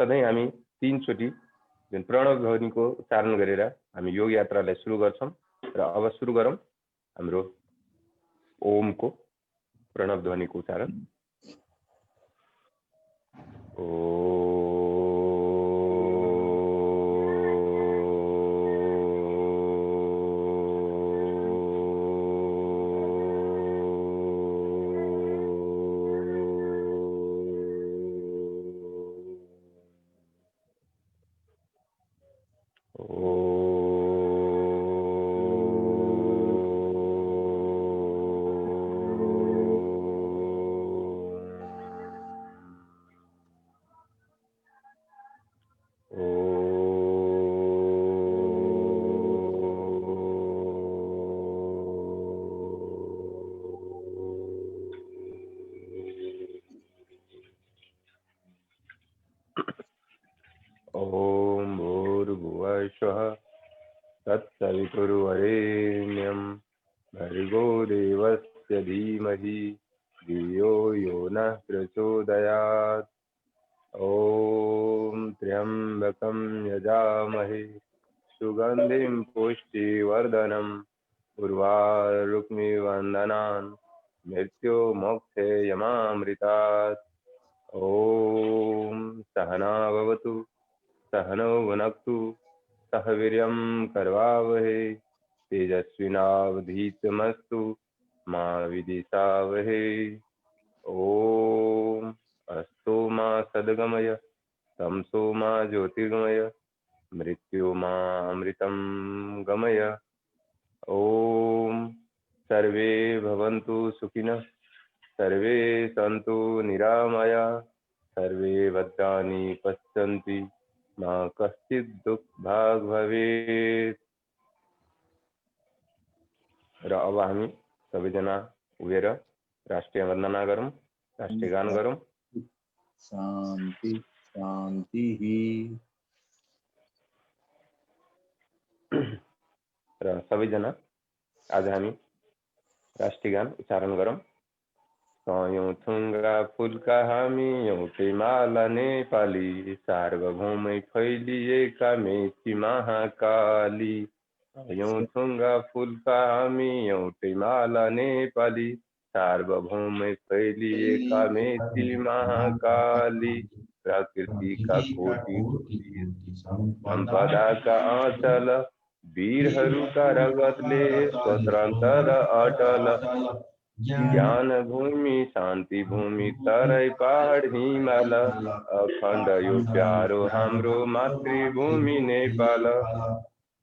सधैँ हामी 3 चोटी जुन प्रणव ध्वनिको उच्चारण गरेर हामी योग यात्रालाई सुरु गर्छौं र अब सुरु गरौं हाम्रो ओमको प्रणव ध्वनिको उच्चारण। ओम भूर्भुवः स्वः तत्सवितुर्वरेण्यं भर्गो देवस्य धीमहि धियो यो नः प्रचोदयात्। ओम त्र्यंबकं यजामहे सुगंधिं पुष्टिवर्धनम् उर्वारुकमिवन्दनान् मृत्युमोक्षे यमामृतात्। ओम सहना भवतु सहनौ भुनक्तु सह वीर्यं करवावहे तेजस्विनावधीतमस्तु मा विद्विषावहे। ओम अस्तु मा सद्गमय तमसो मा ज्योतिर्गमय मृत्यु मा अमृतं गमय। ओम सर्वे भवन्तु सुखिनः सर्वे सन्तु निरामया सर्वे भद्राणि पश्यन्ति मा कश्चित् दुःखभाग् भवेत्। र अब हामी सबैजना उभिएर राष्ट्रिय वन्दना गरौँ, राष्ट्रिय गान गरौँ। शान्ति शान्ति। र सबैजना आज हामी राष्ट्रिय गान उच्चारण गरौँ। कयौं थुङ्गा फुलका हामी एउटै माला नेपाली सार्वभौमै फैलिएका मेची महाकाली। कयौं थुङ्गा फुलका हामी एउटै माला नेपाली सार्वभौमै फैलिएका मेची महाकाली। प्रकृतिका कोटि सम्पदाका अचल वीरहरूका रगतले स्वतन्त्र अटल ज्ञान भूमि शान्ति भूमि तराई पहाड हिमाल अखण्ड यो प्यारो हाम्रो मातृभूमि नेपाल।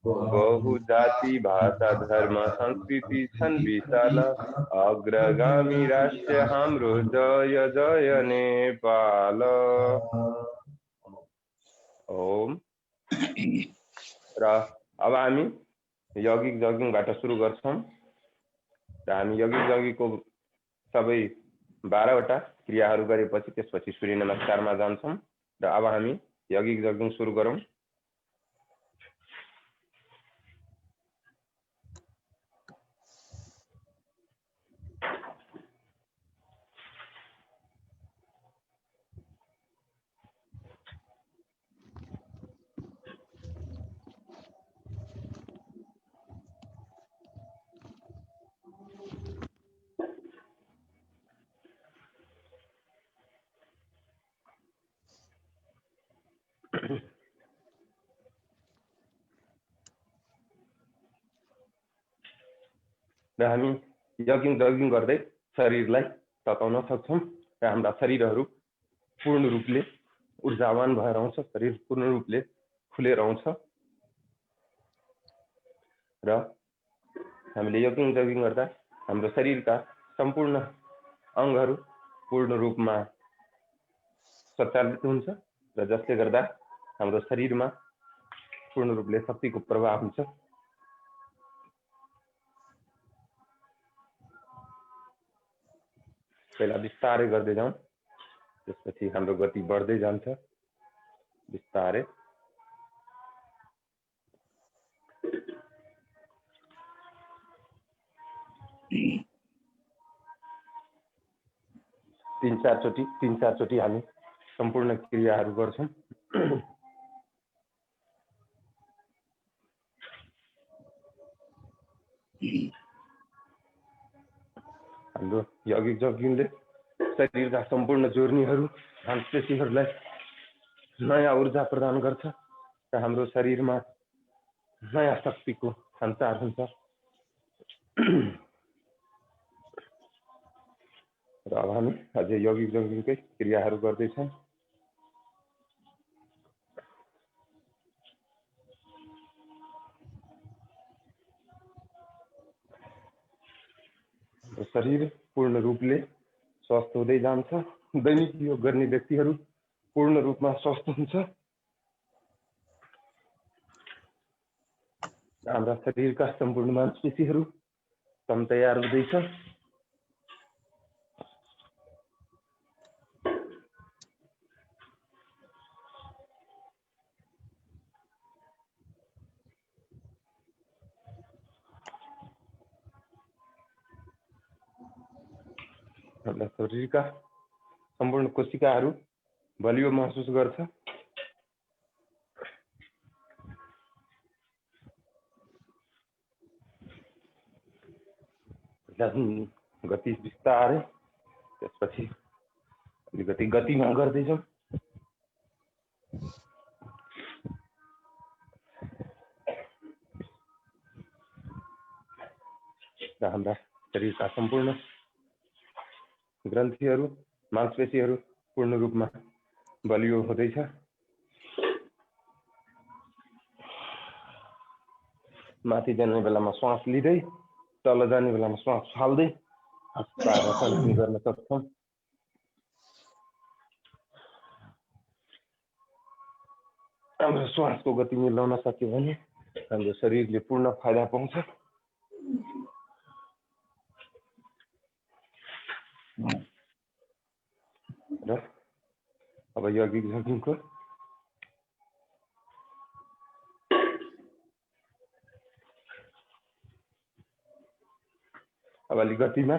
बहु जाति भाषा धर्म संस्कृति छन् विशाल अग्रगामी राष्ट्र हाम्रो जय जय नेपाल। ओम। र अब हामी यौगिक जगिङबाट सुरु गर्छौं र हामी यौगिक जगिङको सबै 12 वटा क्रियाहरू गरेपछि त्यसपछि सूर्य नमस्कारमा जान्छौं र अब हामी यौगिक जगिङ सुरु गरौँ। र हामी यगिङ जगिङ गर्दै शरीरलाई तताउन सक्छौं र हाम्रा शरीरहरू पूर्ण रूपले ऊर्जावान भएर आउँछ, शरीर पूर्ण रूपले खुलेर आउँछ र हामीले यगिङ जगिङ गर्दा हाम्रो शरीरका सम्पूर्ण अङ्गहरू पूर्ण रूपमा सञ्चालित हुन्छ र जसले गर्दा हाम्रो शरीरमा पूर्ण रूपले शक्तिको प्रवाह हुन्छ। पहिला बिस्तारै गर्दै जाउँ, त्यसपछि हाम्रो गति बढ्दै जान्छ बिस्तारै। तीन चार चोटी हामी सम्पूर्ण क्रियाहरू गर्छौं। हाम्रो यौगिक जगिङले शरीरका सम्पूर्ण जोर्नीहरू मांसपेशीहरूलाई नयाँ ऊर्जा प्रदान गर्छ र हाम्रो शरीरमा नयाँ शक्तिको सञ्चार हुन्छ र अब हामी अझै यौगिक जगिङकै क्रियाहरू गर्दैछौँ। शरीर पूर्ण रूपले स्वस्थ हुँदै जान्छ। दैनिक योग गर्ने व्यक्तिहरू पूर्ण रूपमा स्वस्थ हुन्छ। हाम्रा शरीरका सम्पूर्ण मांसपेशीहरू कम तयार हुँदैछ। हाम्रा शरीरका सम्पूर्ण कोशिकाहरू बलियो महसुस गर्छ। गति बिस्तारै त्यसपछि अलिकति गतिमा गर्दैछौँ। र हाम्रा शरीरका सम्पूर्ण ग्रन्थीहरू मांसपेशीहरू पूर्ण रूपमा बलियो हुँदैछ। माथि जाने बेलामा श्वास लिँदै तल जाने बेलामा श्वास फाल्दै कन्टिन्यू गर्न सक्छौँ। हाम्रो श्वासको गति मिलाउन सक्यो भने हाम्रो शरीरले पूर्ण फाइदा पाउँछ। र अब यौगिक जगिङको अब अलि गतिमा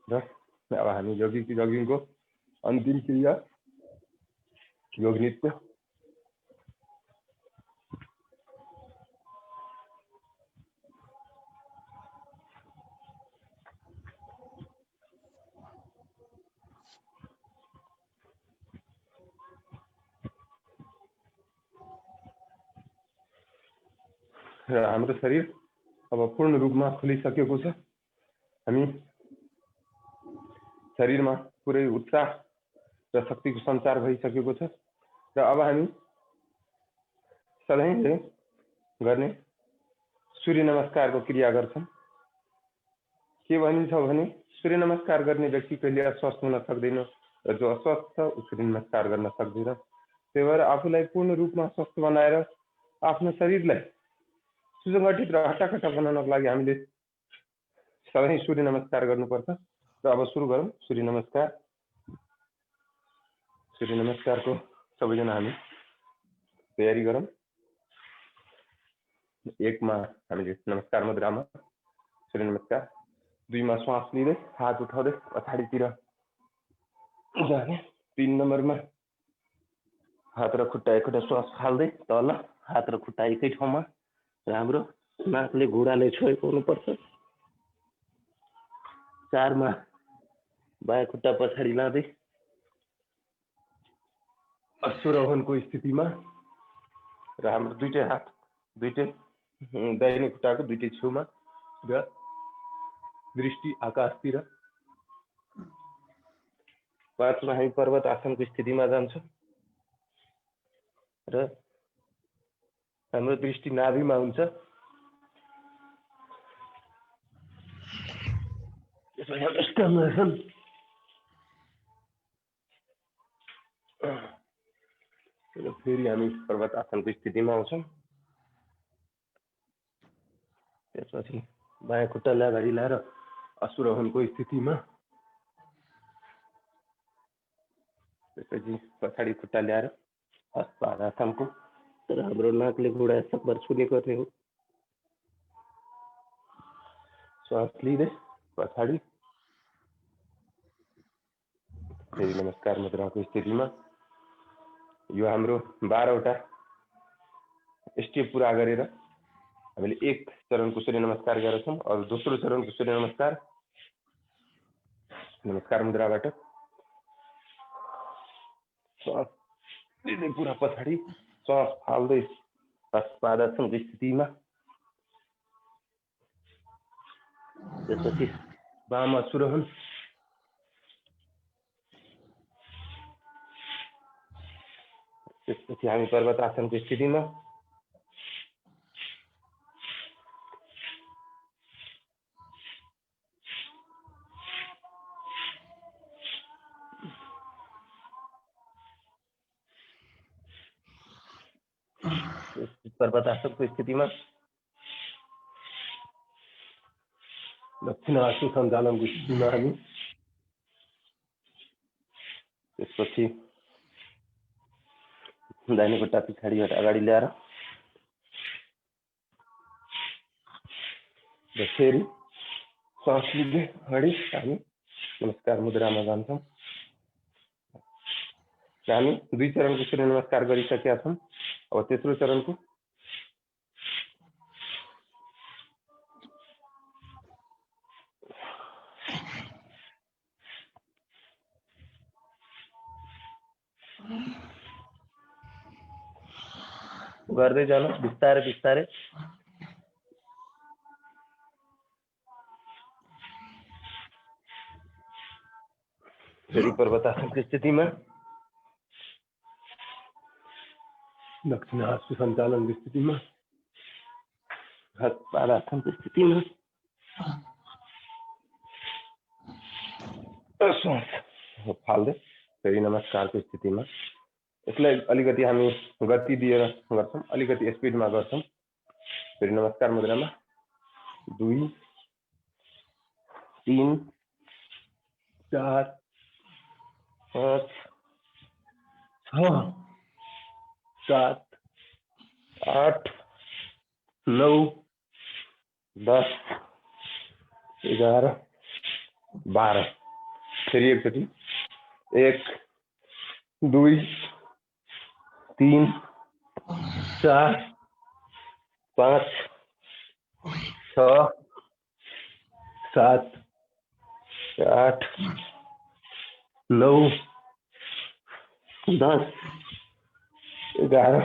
र अब हामी यौगिक जगिङको अन्तिम क्रिया योग नृत्य। र हाम्रो शरीर अब पूर्ण रूपमा खुलिसकेको छ। हामी शरीरमा पुरै उत्साह र शक्तिको सञ्चार भइसकेको छ। र अब हामी सधैँ गर्ने सूर्य नमस्कारको क्रिया गर्छौँ। के भनिन्छ भने सूर्य नमस्कार गर्ने व्यक्ति कहिले अस्वस्थ हुन सक्दैन र जो अस्वस्थ छ ऊ सूर्य नमस्कार गर्न सक्दैन। त्यही भएर आफूलाई पूर्ण रूपमा स्वस्थ बनाएर आफ्नो शरीरलाई सुसङ्गठित र हट्टाकट्टा बनाउनको लागि हामीले सधैँ सूर्य नमस्कार गर्नुपर्छ। र अब सुरु गरौँ सूर्य नमस्कार। सूर्य नमस्कारको सबैजना हामी तयारी गरौँ। एकमा हामीले नमस्कार मुद्रामा सूर्य नमस्कार, दुईमा श्वास लिँदै हात उठाउँदै पछाडितिर जाने, 3 नम्बरमा हात र खुट्टा एकैटा श्वास फाल्दै तल, हात र खुट्टा एकै ठाउँमा र हाम्रो नाकले घुँडाले छोएको हुनुपर्छ। 4 मा बायाँ खुट्टा पछाडि लाँदै अश्वरोहणको स्थितिमा र हाम्रो दुईटै हात दुईटै दाहिने खुट्टाको दुईटै छेउमा र दृष्टि आकाशतिर। 5 मा हामी पर्वत आसनको स्थितिमा जान्छौँ र हाम्रो दृष्टि नाभिमा हुन्छ। फेरि हामी पर्वत आसनको स्थितिमा आउँछौँ। त्यसपछि बायाँ खुट्टालाई अगाडि ल्याएर अश्वरोहणको स्थितिमा, त्यसपछि पछाडि खुट्टा ल्याएर हस्तासनको तर हाम्रो नाकले घुँडा सकभर छुने गर्ने हो। श्वास लिँदै पछाडि फेरि नमस्कार मुद्राको स्थितिमा यो हाम्रो 12 वटा स्टेप पूरा गरेर हामीले एक चरणको सूर्य नमस्कार गरेका छौँ। अब दोस्रो चरणको सूर्य नमस्कार नमस्कार मुद्राबाट श्वास लिँदै पुरा पछाडि श्वास फाल्दै हस्तासनको स्थितिमा त्यसपछि वाम सुरहन त्यसपछि हामी पर्वतासनको स्थितिमा पर्वतासनको स्थितिमा दक्षिण आशु सञ्चालनको स्थितिमा हामी त्यसपछि दाहिने खुट्टा पछाडिबाट अगाडि ल्याएर र फेरि श्वास लिँदै अगाडि हामी नमस्कार मुद्रामा जान्छौँ। हामी 2 चरणको सूर्य नमस्कार गरिसकेका छौँ। अब तेस्रो चरणको गर्दै जानु बिस्तारै बिस्तारै। फेरि पर्वतासनको स्थितिमा दक्षिण आशु सञ्चालनको स्थितिमा हस्तासनको स्थितिमा श्वास फाल्दै फेरि नमस्कारको स्थितिमा यसलाई अलिकति हामी गति दिएर गर्छौँ, अलिकति स्पिडमा गर्छौँ। फेरि नमस्कार मुद्रामा 2 3 4 5 6 7 8 9 10 11 12 फेरि एकचोटि 1 2 3 4 5 6 7 8 9 10 11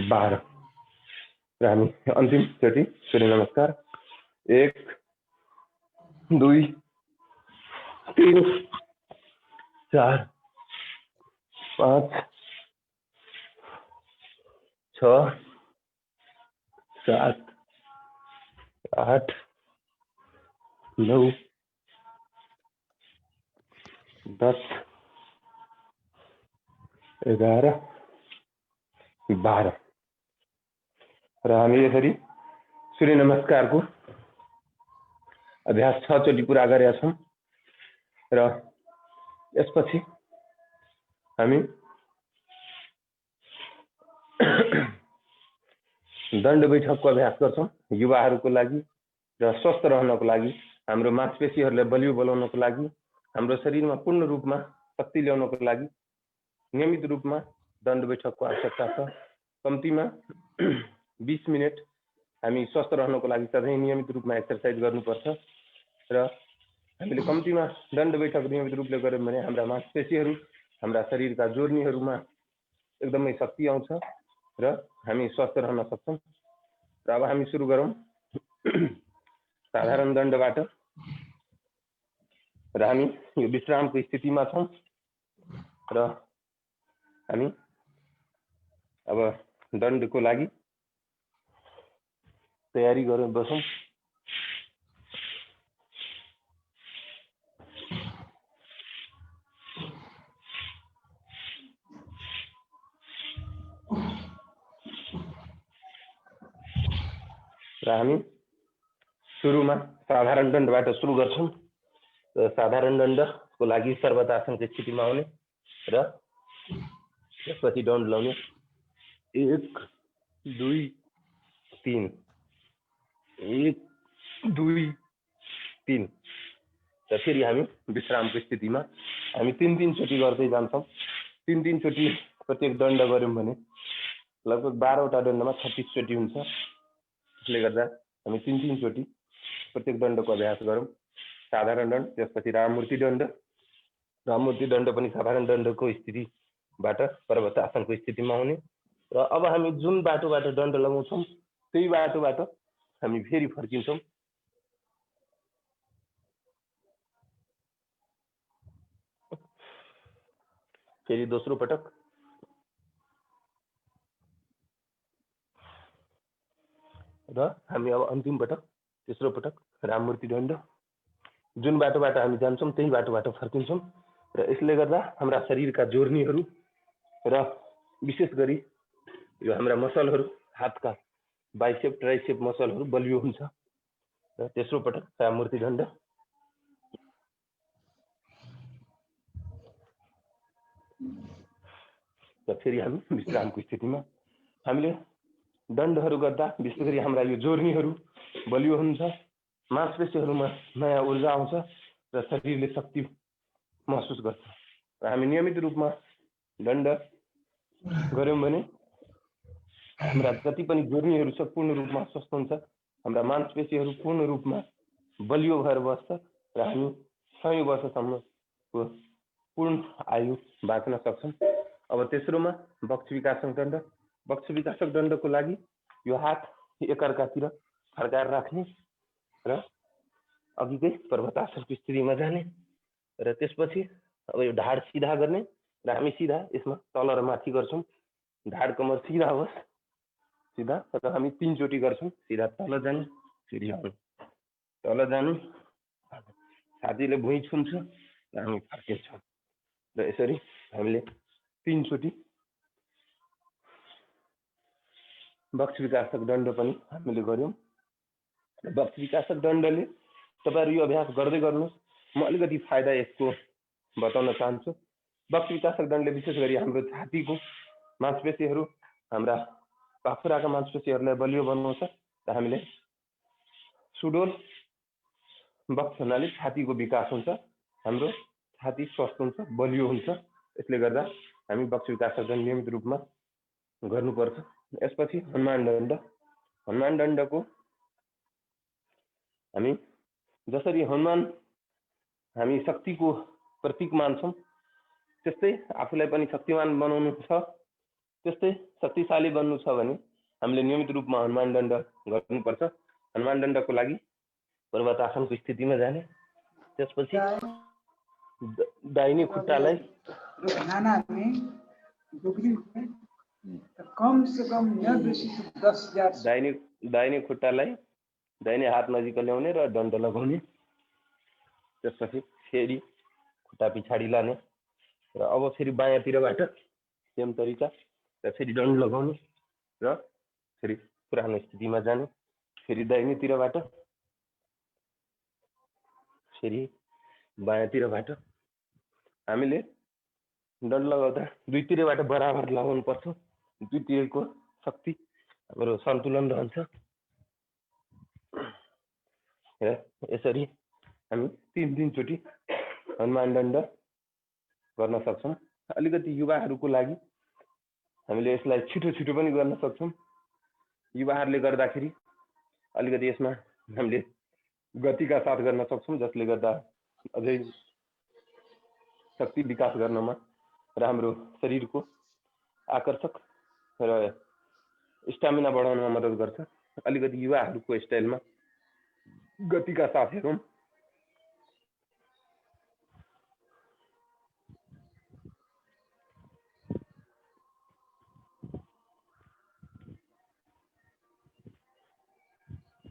12 र हामी अन्तिमचोटि सूर्य नमस्कार 1 2 3 4 5 6 7 8 9 10 11 12 र हामी यसरी सूर्य नमस्कारको अभ्यास 6 चोटि पुरा गरेका छौँ। र यसपछि हामी दण्ड बैठकको अभ्यास गर्छौँ युवाहरूको लागि र स्वस्थ रहनको लागि, हाम्रो मांसपेशीहरूलाई बलियो बनाउनको लागि, हाम्रो शरीरमा पूर्ण रूपमा शक्ति ल्याउनको लागि नियमित रूपमा दण्ड बैठकको आवश्यकता छ। कम्तीमा 20 मिनट हामी स्वस्थ रहनको लागि सधैँ नियमित रूपमा एक्सर्साइज गर्नुपर्छ र हामीले कम्तीमा दण्ड बैठक नियमित रूपले गर्यौँ भने हाम्रा मांसपेशीहरू, हाम्रा शरीरका जोर्नीहरूमा एकदमै शक्ति आउँछ र हामी स्वस्थ रहन सक्छौँ। र अब हामी सुरु गरौँ साधारण दण्डबाट। र हामी यो विश्रामको स्थितिमा छौँ र हामी अब दण्डको लागि तयारी गरेर बसौँ। र हामी सुरुमा साधारण दण्डबाट सुरु गर्छौँ। र साधारण दण्डको लागि सर्वतासनको स्थितिमा आउने र त्यसपछि दण्ड लाउने 1 2 3 1 2 3 र फेरि हामी विश्रामको स्थितिमा हामी 3 चोटि गर्दै जान्छौँ। 3 चोटि प्रत्येक दण्ड गऱ्यौँ भने लगभग 12 वटा दण्डमा 36 चोटि हुन्छ। त्यसले गर्दा हामी 3 चोटि प्रत्येक दण्डको अभ्यास गरौँ। साधारण दण्ड, त्यसपछि राममूर्ति दण्ड। राममूर्ति दण्ड पनि साधारण दण्डको स्थितिबाट पर्वतासनको स्थितिमा आउने र अब हामी जुन बाटोबाट दण्ड लगाउँछौँ त्यही बाटोबाट हामी फेरि फर्किन्छौँ। फेरि दोस्रो पटक र हामी अब अन्तिम पटक तेस्रो पटक राममूर्ति दण्ड। जुन बाटोबाट हामी जान्छौँ त्यही बाटोबाट फर्किन्छौँ र यसले गर्दा हाम्रा शरीरका जोर्नीहरू र विशेष गरी यो हाम्रा मसलहरू, हातका बाइसेप ट्राइसेप मसलहरू बलियो हुन्छ। र तेस्रो पटक राममूर्ति दण्ड। र फेरि हामी विश्रामको स्थितिमा हामीले दण्डहरू गर्दा विशेष गरी हाम्रा यो जोर्नीहरू बलियो हुन्छ, मांसपेशीहरूमा नयाँ ऊर्जा आउँछ र शरीरले शक्ति महसुस गर्छ। र हामी नियमित रूपमा दण्ड गऱ्यौँ भने हाम्रा जति पनि जोर्नीहरू छ पूर्ण रूपमा स्वस्थ हुन्छ, हाम्रा मांसपेशीहरू पूर्ण रूपमा बलियो भएर बस्छ र हामी 100 वर्षसम्मको पूर्ण आयु बाँच्न सक्छौँ। अब तेस्रोमा वक्ष विकासक दण्ड। वक्ष विकासक दण्डको लागि यो हात एकअर्कातिर फर्काएर राख्ने र अघिकै पर्वतासनको स्थितिमा जाने र त्यसपछि अब यो ढाड सिधा गर्ने र हामी सिधा यसमा तल र माथि गर्छौँ। ढाड कमर सिधा होस्, सिधा र हामी 3 चोटि गर्छौँ। सिधा तल जाने, फेरि हामी तल जाने, छातीले भुइँ छुन्छ र हामी फर्किन्छौँ र यसरी हामीले 3 चोटि वक्ष विकासक दण्ड पनि हामीले गऱ्यौँ। वक्ष विकासक दण्डले तपाईँहरू यो अभ्यास गर्दै गर्नुहोस्। म अलिकति फाइदा यसको बताउन चाहन्छु। वक्ष विकासक दण्डले विशेष गरी हाम्रो छातीको मांसपेशीहरू, हाम्रा पाखुराका मांसपेशीहरूलाई बलियो बनाउँछ र हामीले सुडोल वक्ष हुनाले छातीको विकास हुन्छ, हाम्रो छाती स्वस्थ हुन्छ, बलियो हुन्छ। यसले गर्दा हामी वक्ष विकासक दण्ड नियमित रूपमा गर्नुपर्छ। यसपछि हनुमान दण्ड। हनुमान दण्डको हामी जसरी हनुमान हामी शक्तिको प्रतीक मान्छौँ, त्यस्तै आफूलाई पनि शक्तिमान बनाउनु छ, त्यस्तै शक्तिशाली बन्नु छ भने हामीले नियमित रूपमा हनुमान दण्ड गर्नुपर्छ। हनुमान दण्डको लागि पर्वतासनको स्थितिमा जाने, त्यसपछि दाहिने खुट्टालाई कम से कम बेसी 10,000 दाहिने खुट्टालाई दाहिने हात नजिक ल्याउने र दण्ड लगाउने। त्यसपछि फेरि खुट्टा पछाडि लाने र अब फेरि बायाँतिरबाट सेम तरिका र फेरि दण्ड लगाउने र फेरि पुरानो स्थितिमा जाने। फेरि दाहिनेतिरबाट फेरि बायाँतिरबाट हामीले दण्ड लगाउँदा दुईतिरबाट बराबर लगाउनु पर्छ। दुईतिरको शक्ति हाम्रो सन्तुलन रहन्छ र यसरी हामी 3 चोटि हनुमान दण्ड गर्न सक्छौँ। अलिकति युवाहरूको लागि हामीले यसलाई छिटो छिटो पनि गर्न सक्छौँ। युवाहरूले गर्दाखेरि अलिकति यसमा हामीले गतिका साथ गर्न सक्छौँ, जसले गर्दा अझै शक्ति विकास गर्नमा र हाम्रो शरीरको आकर्षक र स्टामिना बढाउनमा मद्दत गर्छ। अलिकति युवाहरूको स्टाइलमा गतिका साथ हेरौँ।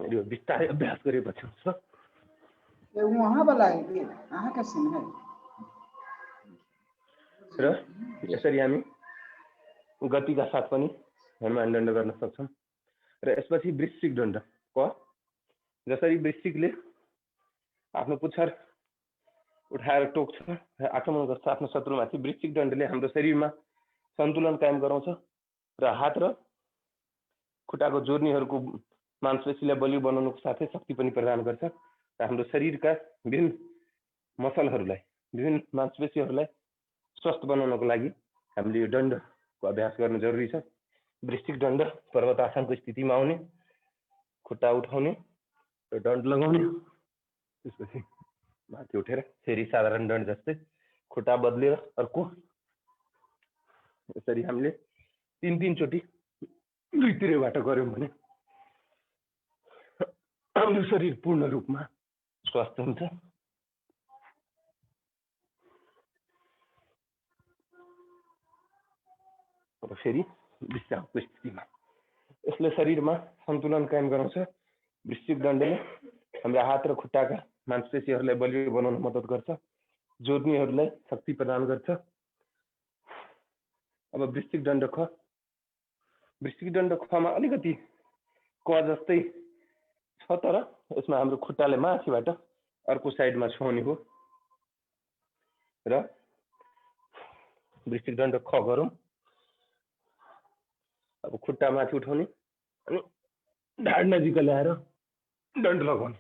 यो बिस्तारै अभ्यास गरेपछि हुन्छ। वहाँ वाला है कि यहाँ का सीन है। र यसरी हामी गतिका साथ पनि हनुमान दण्ड गर्न सक्छौँ। र यसपछि वृश्चिक दण्ड। जसरी वृश्चिकले आफ्नो पुच्छर उठाएर टोक्छ र आक्रमण गर्छ आफ्नो शत्रुमाथि, वृश्चिक दण्डले हाम्रो शरीरमा सन्तुलन कायम गराउँछ र हात र खुट्टाको जोर्नीहरूको मांसपेशीलाई बलियो बनाउनुको साथै शक्ति पनि प्रदान गर्छ र हाम्रो शरीरका विभिन्न मसलहरूलाई विभिन्न मांसपेशीहरूलाई स्वस्थ बनाउनको लागि हामीले यो दण्डको अभ्यास गर्नु जरुरी छ। वृश्चिक दण्ड पर्वतासनको स्थितिमा आउने, खुट्टा उठाउने र दण्ड लगाउने, त्यसपछि माथि उठेर फेरि साधारण दण्ड जस्तै खुट्टा बदलेर अर्को, यसरी हामीले 3 चोटि दुईतिरबाट गर्यौं भने हाम्रो शरीर पूर्ण रूपमा स्वस्थ हुन्छ। र फेरि विश्रामको स्थितिमा यसले शरीरमा सन्तुलन कायम गराउँछ। वृश्चिक दण्डले हाम्रा हात र खुट्टाका मांसपेशीहरूलाई बलियो बनाउन मद्दत गर्छ, जोर्नीहरूलाई शक्ति प्रदान गर्छ। अब वृश्चिक दण्ड ख। वृश्चिक दण्ड खमा अलिकति क जस्तै छ, तर यसमा हाम्रो खुट्टाले माथिबाट अर्को साइडमा छुवाउने हो र वृश्चिक दण्ड ख गरौँ। अब खुट्टा माथि उठाउने अनि ढाड नजिक ल्याएर दण्ड लगाउने,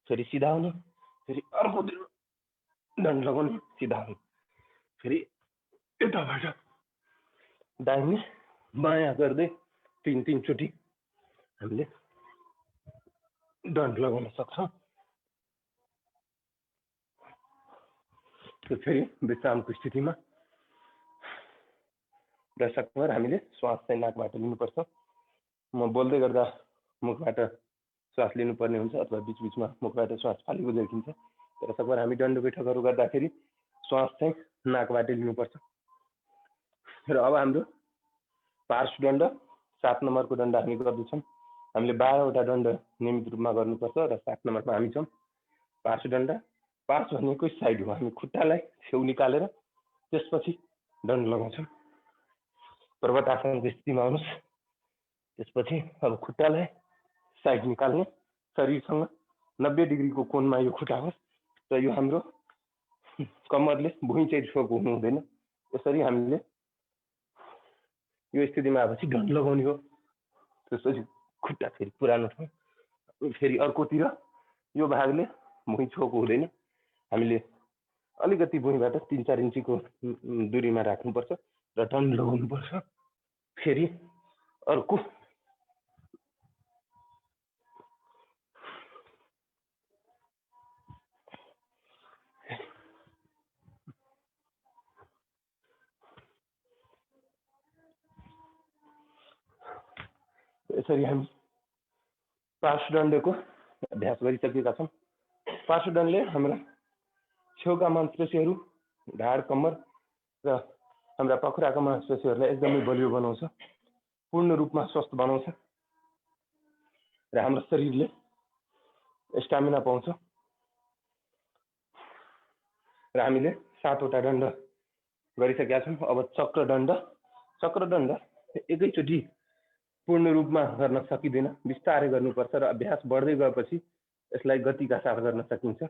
फेरि सिधा हुने, फेरि अर्कोतिर दण्ड लगाउने, सिधा हुने, फेरि यताबाट दाहिने बायाँ गर्दै 3 चोटि हामीले दण्ड लगाउन सक्छौँ। फेरि विश्रामको स्थितिमा दर्शकहरू हामीले श्वास चाहिँ नाकबाट लिनुपर्छ। म बोल्दै गर्दा मुखबाट श्वास लिनुपर्ने हुन्छ अथवा बीचबीचमा मुखबाट श्वास फालेको देखिन्छ। दर्शकहरू हामी दण्ड बैठकहरू गर्दाखेरि श्वास चाहिँ नाकबाट लिनुपर्छ। र अब हाम्रो पार्श्व दण्ड 7 नम्बरको दण्ड हामी गर्दैछौँ। हामीले 12 वटा दण्ड नियमित रूपमा गर्नुपर्छ र 7 नम्बरमा हामी छौँ। पार्श्व दण्ड, पार्श्व भनेको साइड हो। हामी खुट्टालाई छेउ निकालेर त्यसपछि दण्ड लगाउँछौँ। पर्वतासनको स्थितिमा आउनुहोस्। त्यसपछि अब खुट्टालाई साइड निकाल्ने, शरीरसँग 90 डिग्रीको कोणमा यो खुट्टा होस् र यो हाम्रो कम्मरले भुइँ चाहिँ छोएको हुनु हुँदैन। यसरी हामीले यो स्थितिमा आएपछि दण्ड लगाउने हो। त्यसपछि खुट्टा फेरि पुरानो ठाउँ, फेरि अर्कोतिर यो भागले भुइँ छोएको हुँदैन। हामीले अलिकति भुइँबाट 3-4 इन्चीको दूरीमा राख्नुपर्छ र दण्ड लगाउनुपर्छ। फेरि अर्को यसरी हामी पार्श्व दण्डको अभ्यास गरिसकेका छौँ। पार्श्व दण्डले हाम्रा छेउका मांसपेशीहरू, ढाड, कम्मर र हाम्रा पखुराका मांसपेशीहरूलाई एकदमै बलियो बनाउँछ, पूर्ण रूपमा स्वस्थ बनाउँछ र हाम्रो शरीरले स्टामिना पाउँछ। र हामीले 7 वटा दण्ड गरिसकेका छौँ। अब चक्र दण्ड। चक्र दण्ड एकैचोटि पूर्ण रूपमा गर्न सकिँदैन, बिस्तारै गर्नुपर्छ र अभ्यास बढ्दै गएपछि यसलाई गतिका साथ गर्न सकिन्छ।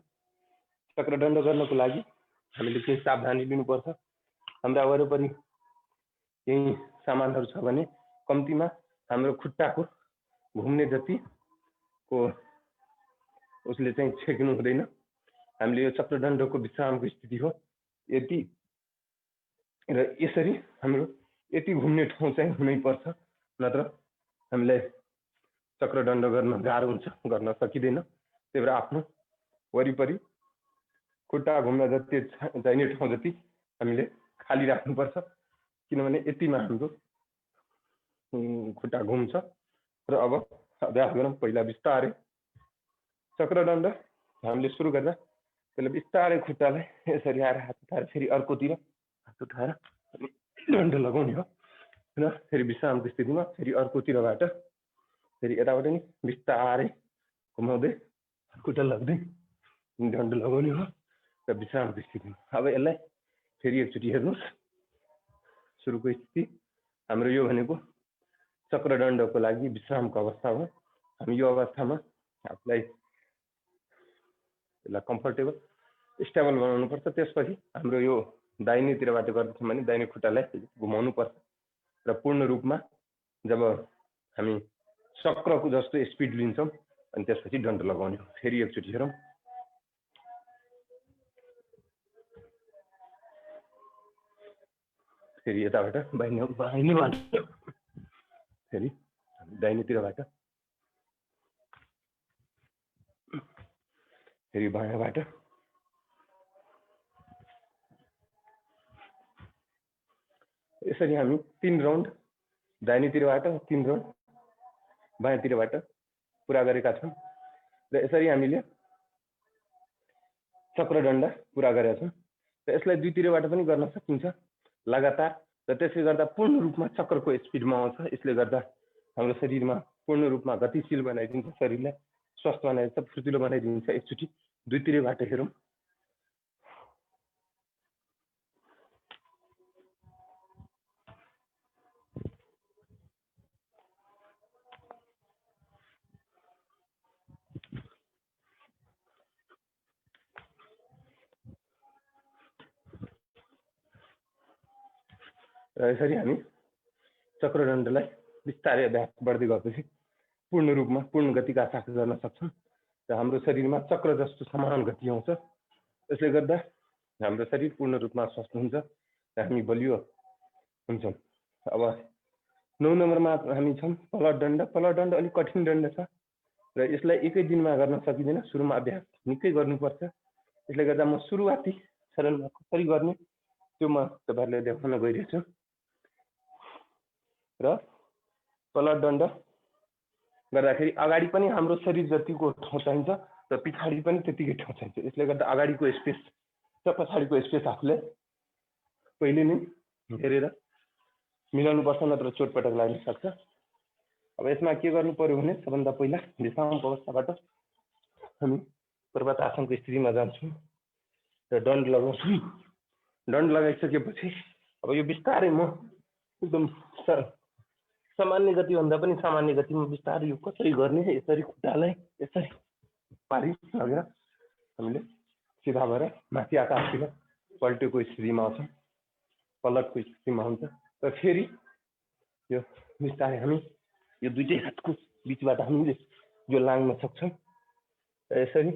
चक्र दण्ड गर्नको लागि हामीले केही सावधानी लिनुपर्छ। हाम्रा वरिपरि केही सामानहरू छ भने कम्तीमा हाम्रो खुट्टाको घुम्ने जतिको उसले चाहिँ छेक्नु हुँदैन। हामीले यो चक्र दण्डको विश्रामको स्थिति हो। यति र यसरी हाम्रो यति घुम्ने ठाउँ चाहिँ हुनैपर्छ, नत्र हामीलाई चक्र दण्ड गर्न गाह्रो हुन्छ, गर्न सकिँदैन। त्यही भएर आफ्नो वरिपरि खुट्टा घुम्न जति चाहिने ठाउँ जति हामीले खाली राख्नुपर्छ, किनभने यतिमा हाम्रो खुट्टा घुम्छ। र अब अभ्यास गरौँ। पहिला बिस्तारै चक्र दण्ड हामीले सुरु गर्दा पहिला बिस्तारै खुट्टालाई यसरी आएर हात उठाएर फेरि अर्कोतिर हात उठाएर दण्ड लगाउने हो र फेरि विश्रामको स्थितिमा फेरि अर्कोतिरबाट फेरि यताबाट नि बिस्तारै घुमाउँदै खुट्टा लाग्दै दण्ड लगाउने हो र विश्रामको स्थितिमा। अब यसलाई फेरि एकचोटि हेर्नुहोस्। सुरुको स्थिति हाम्रो यो भनेको चक्र दण्डको लागि विश्रामको अवस्था हो। हामी यो अवस्थामा आफूलाई कम्फर्टेबल, स्टेबल बनाउनुपर्छ। त्यसपछि हाम्रो यो दाहिनेतिरबाट गर्दैछौँ भने दाहिने खुट्टालाई घुमाउनुपर्छ र पूर्ण रूपमा जब हामी चक्रको जस्तो स्पिड लिन्छौँ अनि त्यसपछि दण्ड लगाउने हो। फेरि एकचोटि हेरौँ। फेरि यताबाट बाहिनीबाट फेरि दाहिनेतिरबाट फेरि बायाँबाट यसरी हामी 3 राउन्ड दाहिनेतिरबाट 3 राउन्ड बायाँतिरबाट पुरा गरेका छौँ र यसरी हामीले चक्रदण्ड पुरा गरेका छौँ र यसलाई दुईतिरबाट पनि गर्न सकिन्छ लगातार र त्यसले गर्दा पूर्ण रूपमा चक्रको स्पिडमा आउँछ। यसले गर्दा हाम्रो शरीरमा पूर्ण रूपमा गतिशील बनाइदिन्छ, शरीरलाई स्वस्थ बनाइदिन्छ, फुर्तिलो बनाइदिन्छ। एकचोटि दुईतिरबाट हेरौँ। र यसरी हामी चक्रदण्डलाई बिस्तारै अभ्यास बढ्दै गएपछि पूर्ण रूपमा पूर्ण गतिका साथ गर्न सक्छौँ र हाम्रो शरीरमा चक्र जस्तो समान गति आउँछ। यसले गर्दा हाम्रो शरीर पूर्ण रूपमा स्वस्थ हुन्छ र हामी बलियो हुन्छौँ। अब 9 नम्बरमा हामी छौँ पलट दण्ड। पलट दण्ड अलिक कठिन दण्ड छ र यसलाई एकै दिनमा गर्न सकिँदैन। सुरुमा अभ्यास निकै गर्नुपर्छ। यसले गर्दा म सुरुवाती चरणमा कसरी गर्ने त्यो म तपाईहरुलाई देखाउन गइरहेछु। र पलट दण्ड गर्दाखेरि अगाडि पनि हाम्रो शरीर जतिको ठाउँ चाहिन्छ र पछाडि पनि त्यतिकै ठाउँ चाहिन्छ। यसले गर्दा अगाडिको स्पेस र पछाडिको स्पेस आफूले पहिले नै हेरेर मिलाउनु पर्छ, नत्र चोटपटक लाग्न सक्छ। अब यसमा के गर्नु पर्यो भने सबभन्दा पहिला विश्राम अवस्थाबाट हामी पर्वतासनको स्थितिमा जान्छौँ र दण्ड लगाउँछौँ। दण्ड लगाइसकेपछि अब यो बिस्तारै म एकदम सामान्य गति भन्दा पनि सामान्य गतिमा बिस्तारै यो कसरी गर्ने, यसरी खुट्टालाई यसरी पारी लगेर हामीले सिधा भएर माथि आकाशतिर पल्टेको स्थितिमा आउँछौँ, पलटको स्थितिमा हुन्छ। र फेरि यो बिस्तारै हामी यो दुईटै हातको बिचबाट हामीले यो लाङ्न सक्छौँ। र यसरी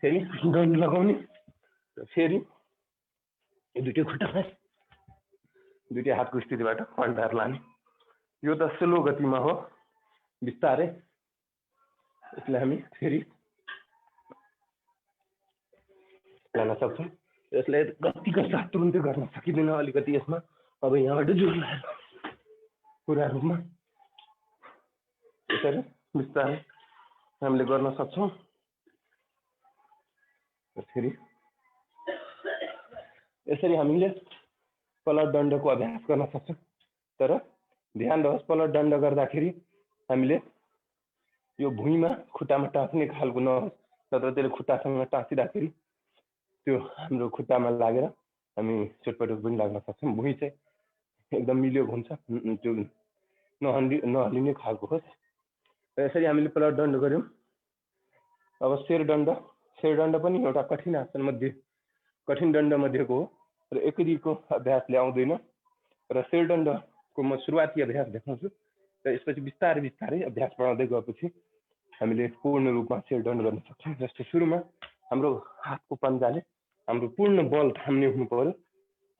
फेरि दण्ड लगाउने र फेरि यो दुईटै खुट्टालाई दुईटै हातको स्थितिबाट पल्टाएर लाने। यो त स्लो गतिमा हो, बिस्तारै यसलाई हामी फेरि लान सक्छौँ। यसलाई गतिको साथ तुरुन्तै गर्न सकिँदैन, अलिकति यसमा अब यहाँबाट जोड लाएर पुरा रूपमा यसरी बिस्तारै हामीले गर्न सक्छौँ। फेरि यसरी हामीले पलट दण्डको अभ्यास गर्न सक्छौँ। तर ध्यान रहोस्, पलट दण्ड गर्दाखेरि हामीले यो भुइँमा खुट्टामा टाँस्ने खालको नहोस्, नत्र त्यसले खुट्टासँग टाँसिँदाखेरि त्यो हाम्रो खुट्टामा लागेर हामी चोटपटक पनि लाग्न सक्छौँ। भुइँ चाहिँ एकदम मिल्यो हुन्छ, त्यो नहल्लिने खालको होस्। र यसरी हामीले पलट दण्ड गऱ्यौँ। अब शेर दण्ड पनि एउटा कठिन आसन मध्ये कठिन दण्ड मध्येको हो र एकदिको अभ्यासले आउँदैन। र शेर दण्डको म सुरुवाती अभ्यास देखाउँछु र यसपछि बिस्तारै बिस्तारै अभ्यास बढाउँदै गएपछि हामीले पूर्ण रूपमा शेर दण्ड गर्न सक्छौँ। जस्तो सुरुमा हाम्रो हातको पन्जाले हाम्रो पूर्ण बल थाम्ने हुनु पर्यो।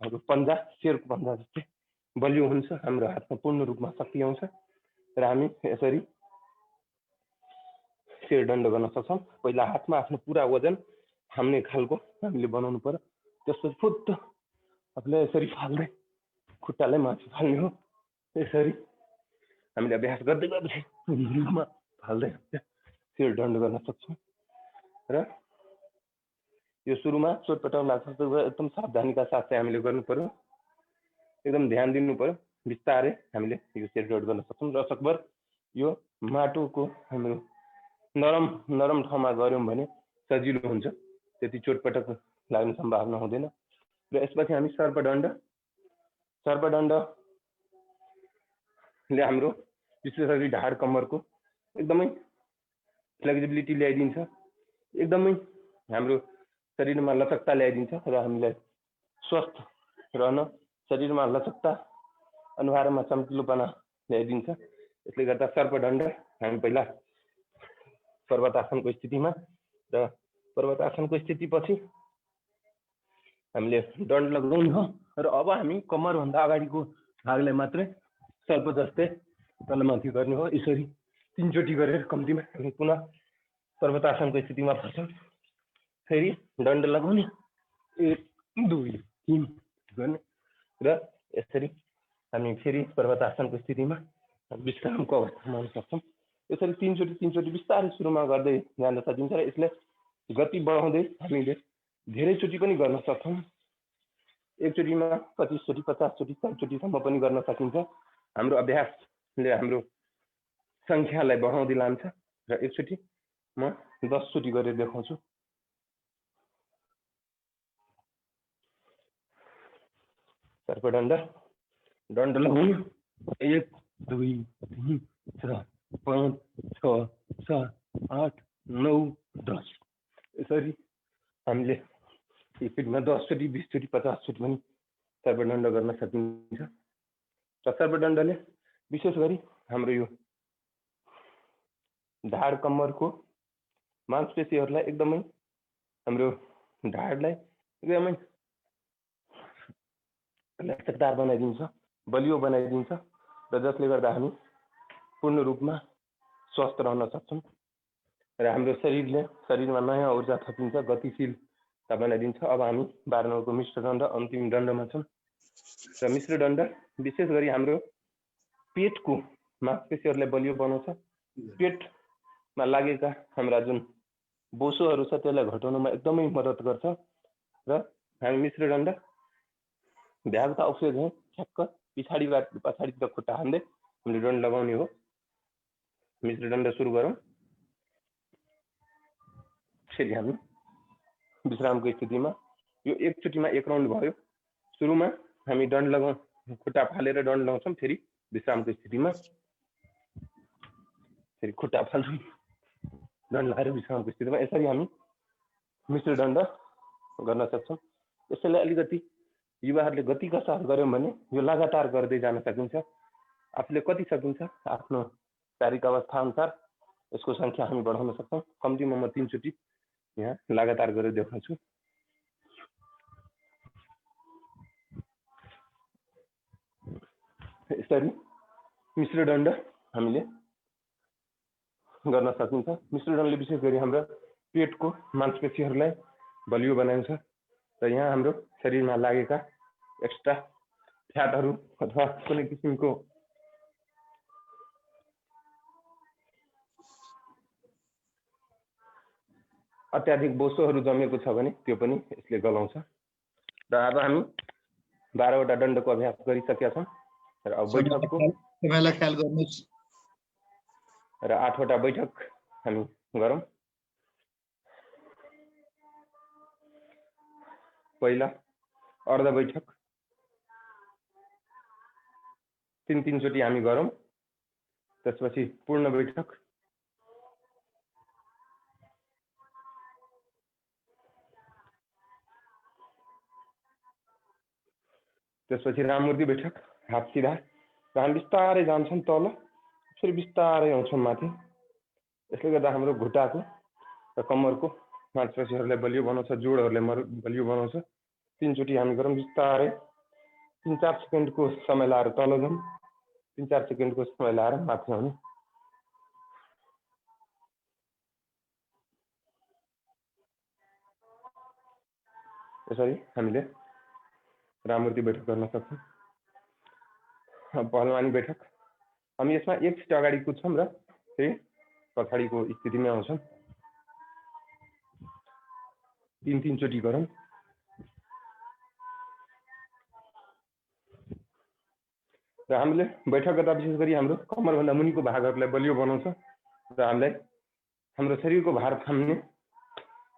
हाम्रो पन्जा शेरको पन्जा जस्तै बलियो हुन्छ, हाम्रो हातमा पूर्ण रूपमा शक्ति आउँछ र हामी यसरी शेर दण्ड गर्न सक्छौँ। पहिला हातमा आफ्नो पुरा वजन थाम्ने खालको हामीले बनाउनु पर्यो। त्यसपछि फुत्त आफूले यसरी फाल्दै खुट्टालाई माथि फाल्ने हो। यसरी हामीले अभ्यास गर्दै गएपछि रूपमा फाल्दै शेर दण्ड गर्न सक्छौँ। र यो सुरुमा चोटपटक लाग्छ, एकदम सावधानीका साथ चाहिँ हामीले गर्नु पर्यो, एकदम ध्यान दिनु पर्यो। बिस्तारै हामीले यो शेर दण्ड गर्न सक्छौँ। र सकभर यो माटोको हाम्रो नरम ठाउँमा गऱ्यौँ भने सजिलो हुन्छ, त्यति चोटपटक लाग्ने सम्भावना हुँदैन। र यसपछि हामी सर्पदण्डले हाम्रो विशेष गरी ढाड कम्मरको एकदमै फ्लेक्सिबिलिटी ल्याइदिन्छ, एकदमै हाम्रो शरीरमा लचकता ल्याइदिन्छ र हामीलाई स्वस्थ रहन, शरीरमा लचकता, अनुहारमा चम्किलोपना ल्याइदिन्छ। यसले गर्दा सर्पदण्ड हामी पहिला पर्वतासनको स्थितिमा र पर्वतासनको स्थितिपछि हामीले दण्ड लगाउने हो र अब हामी कम्मरभन्दा अगाडिको भागलाई मात्रै सर्प जस्तै तलमाथि गर्ने हो। यसरी 3 चोटि गरेर कम्तीमा हामी पुनः पर्वतासनको स्थितिमा फर्छौँ। फेरि दण्ड लगाउने 1 2 3 गर्ने र यसरी हामी फेरि पर्वतासनको स्थितिमा विश्रामको अवस्थामा आउन सक्छौँ। यसरी 3 चोटि बिस्तारै सुरुमा गर्दै जान सकिन्छ र यसले गति बढाउँदै हामीले धेरै चोटि पनि गर्न सक्छौँ। एक चोटिमा 25 चोटि 50 चोटि 100 चोटिसम्म पनि गर्न सकिन्छ। हाम्रो अभ्यासले हाम्रो सङ्ख्यालाई बढाउँदै लान्छ र एकचोटि म 10 चोटि गरेर देखाउँछु। सर्पदण्ड दण्ड लगाउनु 1 2 3 4 5 6 7 8 9 10 यसरी हामीले एकचोटिमा 10 चोटि 20 चोटि 50 चोटि पनि सर्पदण्ड गर्न सकिन्छ। र सर्पदण्डले विशेष गरी हाम्रो यो ढाड कम्मरको मांसपेशीहरूलाई एकदमै हाम्रो ढाडलाई एकदमै लचकदार बनाइदिन्छ, बलियो बनाइदिन्छ र जसले गर्दा हामी पूर्ण रूपमा स्वस्थ रहन सक्छौँ र हाम्रो शरीरमा नयाँ ऊर्जा थपिन्छ, गतिशीलता बनाइदिन्छ। अब हामी 12 नम्बरको मिश्र दण्ड अन्तिम दण्डमा छौँ र मिश्र दण्ड विशेष गरी हाम्रो पेटको मांसपेशीहरूलाई बलियो बनाउँछ। पेटमा लागेका हाम्रा जुन बोसोहरू छ त्यसलाई घटाउनमा एकदमै मद्दत गर्छ र हामी मिश्र दण्ड भ्यागुता औषध है ठ्याक्क पछाडितिर खुट्टा हान्दै हामीले दण्ड लगाउने हो। मिश्र दण्ड सुरु गरौँ। फेरि हामी विश्रामको स्थितिमा यो एकचोटिमा 1 राउन्ड भयो। सुरुमा हामी दण्ड लगाउँ खुट्टा फालेर दण्ड लगाउँछौँ। फेरि विश्रामको स्थितिमा फेरि खुट्टा फाल्छौँ, दण्ड लगाएर विश्रामको स्थितिमा यसरी हामी मिश्र दण्ड गर्न सक्छौँ। यसैले अलिकति युवाहरूले गतिका साथ गर्यौँ भने यो लगातार गर्दै जान सकिन्छ। आफूले कति सकिन्छ आफ्नो शारीरिक अवस्था अनुसार यसको सङ्ख्या हामी बढाउन सक्छौँ। कम्तीमा म 3 चोटि यहाँ लगातार गरेर देखाउँछु। यसरी मिश्र दण्ड हामीले गर्न सकिन्छ। मिश्र दण्डले विशेष गरी हाम्रो पेटको मांसपेशीहरूलाई बलियो बनाउँछ र यहाँ हाम्रो शरीरमा लागेका एक्स्ट्रा फ्याटहरू अथवा कुनै किसिमको अत्याधिक बोसोहरू जमेको छ भने त्यो पनि यसले गलाउँछ। र अब हामी 12 वटा दण्डको अभ्यास गरिसकेका छौँ र अब बैठकको समयलाई ख्याल गर्नुहोस् र 8 वटा बैठक हामी गरौँ। पहिला अर्ध बैठक 3 चोटि हामी गरौँ। त्यसपछि पूर्ण बैठक, त्यसपछि राममूर्ति बैठक, हात सिधा र हामी बिस्तारै जान्छौँ तल, फेरि बिस्तारै आउँछौँ माथि। यसले गर्दा हाम्रो घुट्टाको र कम्मरको मांसपेशीहरूलाई बलियो बनाउँछ, जोडहरूलाई बलियो बनाउँछ। 3 चोटि हामी गरौँ। बिस्तारै 3-4 सेकेन्डको समय लाएर तल जाउँ, 3-4 सेकेन्डको समय लाएर माथि आउने। यसरी हामीले राममूर्ति बैठक गर्न सक्छौँ। पहलवानी बैठक हामी यसमा एक छिट अगाडि कुद्छौँ र फेरि पछाडिको स्थितिमा आउँछौँ। 3 चोटि गरौँ। र हामीले बैठक गर्दा विशेष गरी हाम्रो कम्मरभन्दा मुनिको भागहरूलाई बलियो बनाउँछ र हामीलाई हाम्रो शरीरको भार थाम्ने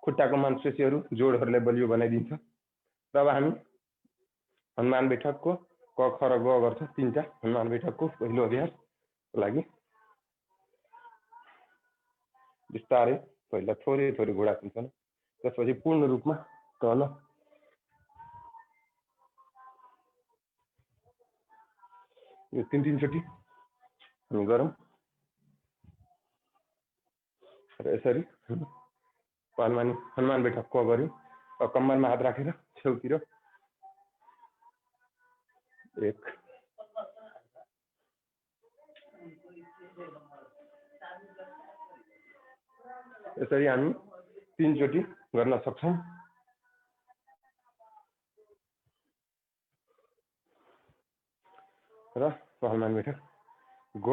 खुट्टाको मांसपेशीहरू जोडहरूलाई बलियो बनाइदिन्छ। र अब हामी हनुमान बैठकको क ख र ग गर्छौँ। 3टा हनुमान बैठकको पहिलो अभ्यासको लागि बिस्तारै पहिला थोरै थोरै घुँडा खुल्छन्, त्यसपछि पूर्ण रूपमा तल, यो 3 चोटि हामी गरौँ। र यसरी हनुमान बैठक को गर्यौं। कम्मरमा हात राखेर छेउतिर 1 यसरी हामी 3 चोटी गर्न सक्छौं। र हनुमान बैठक ग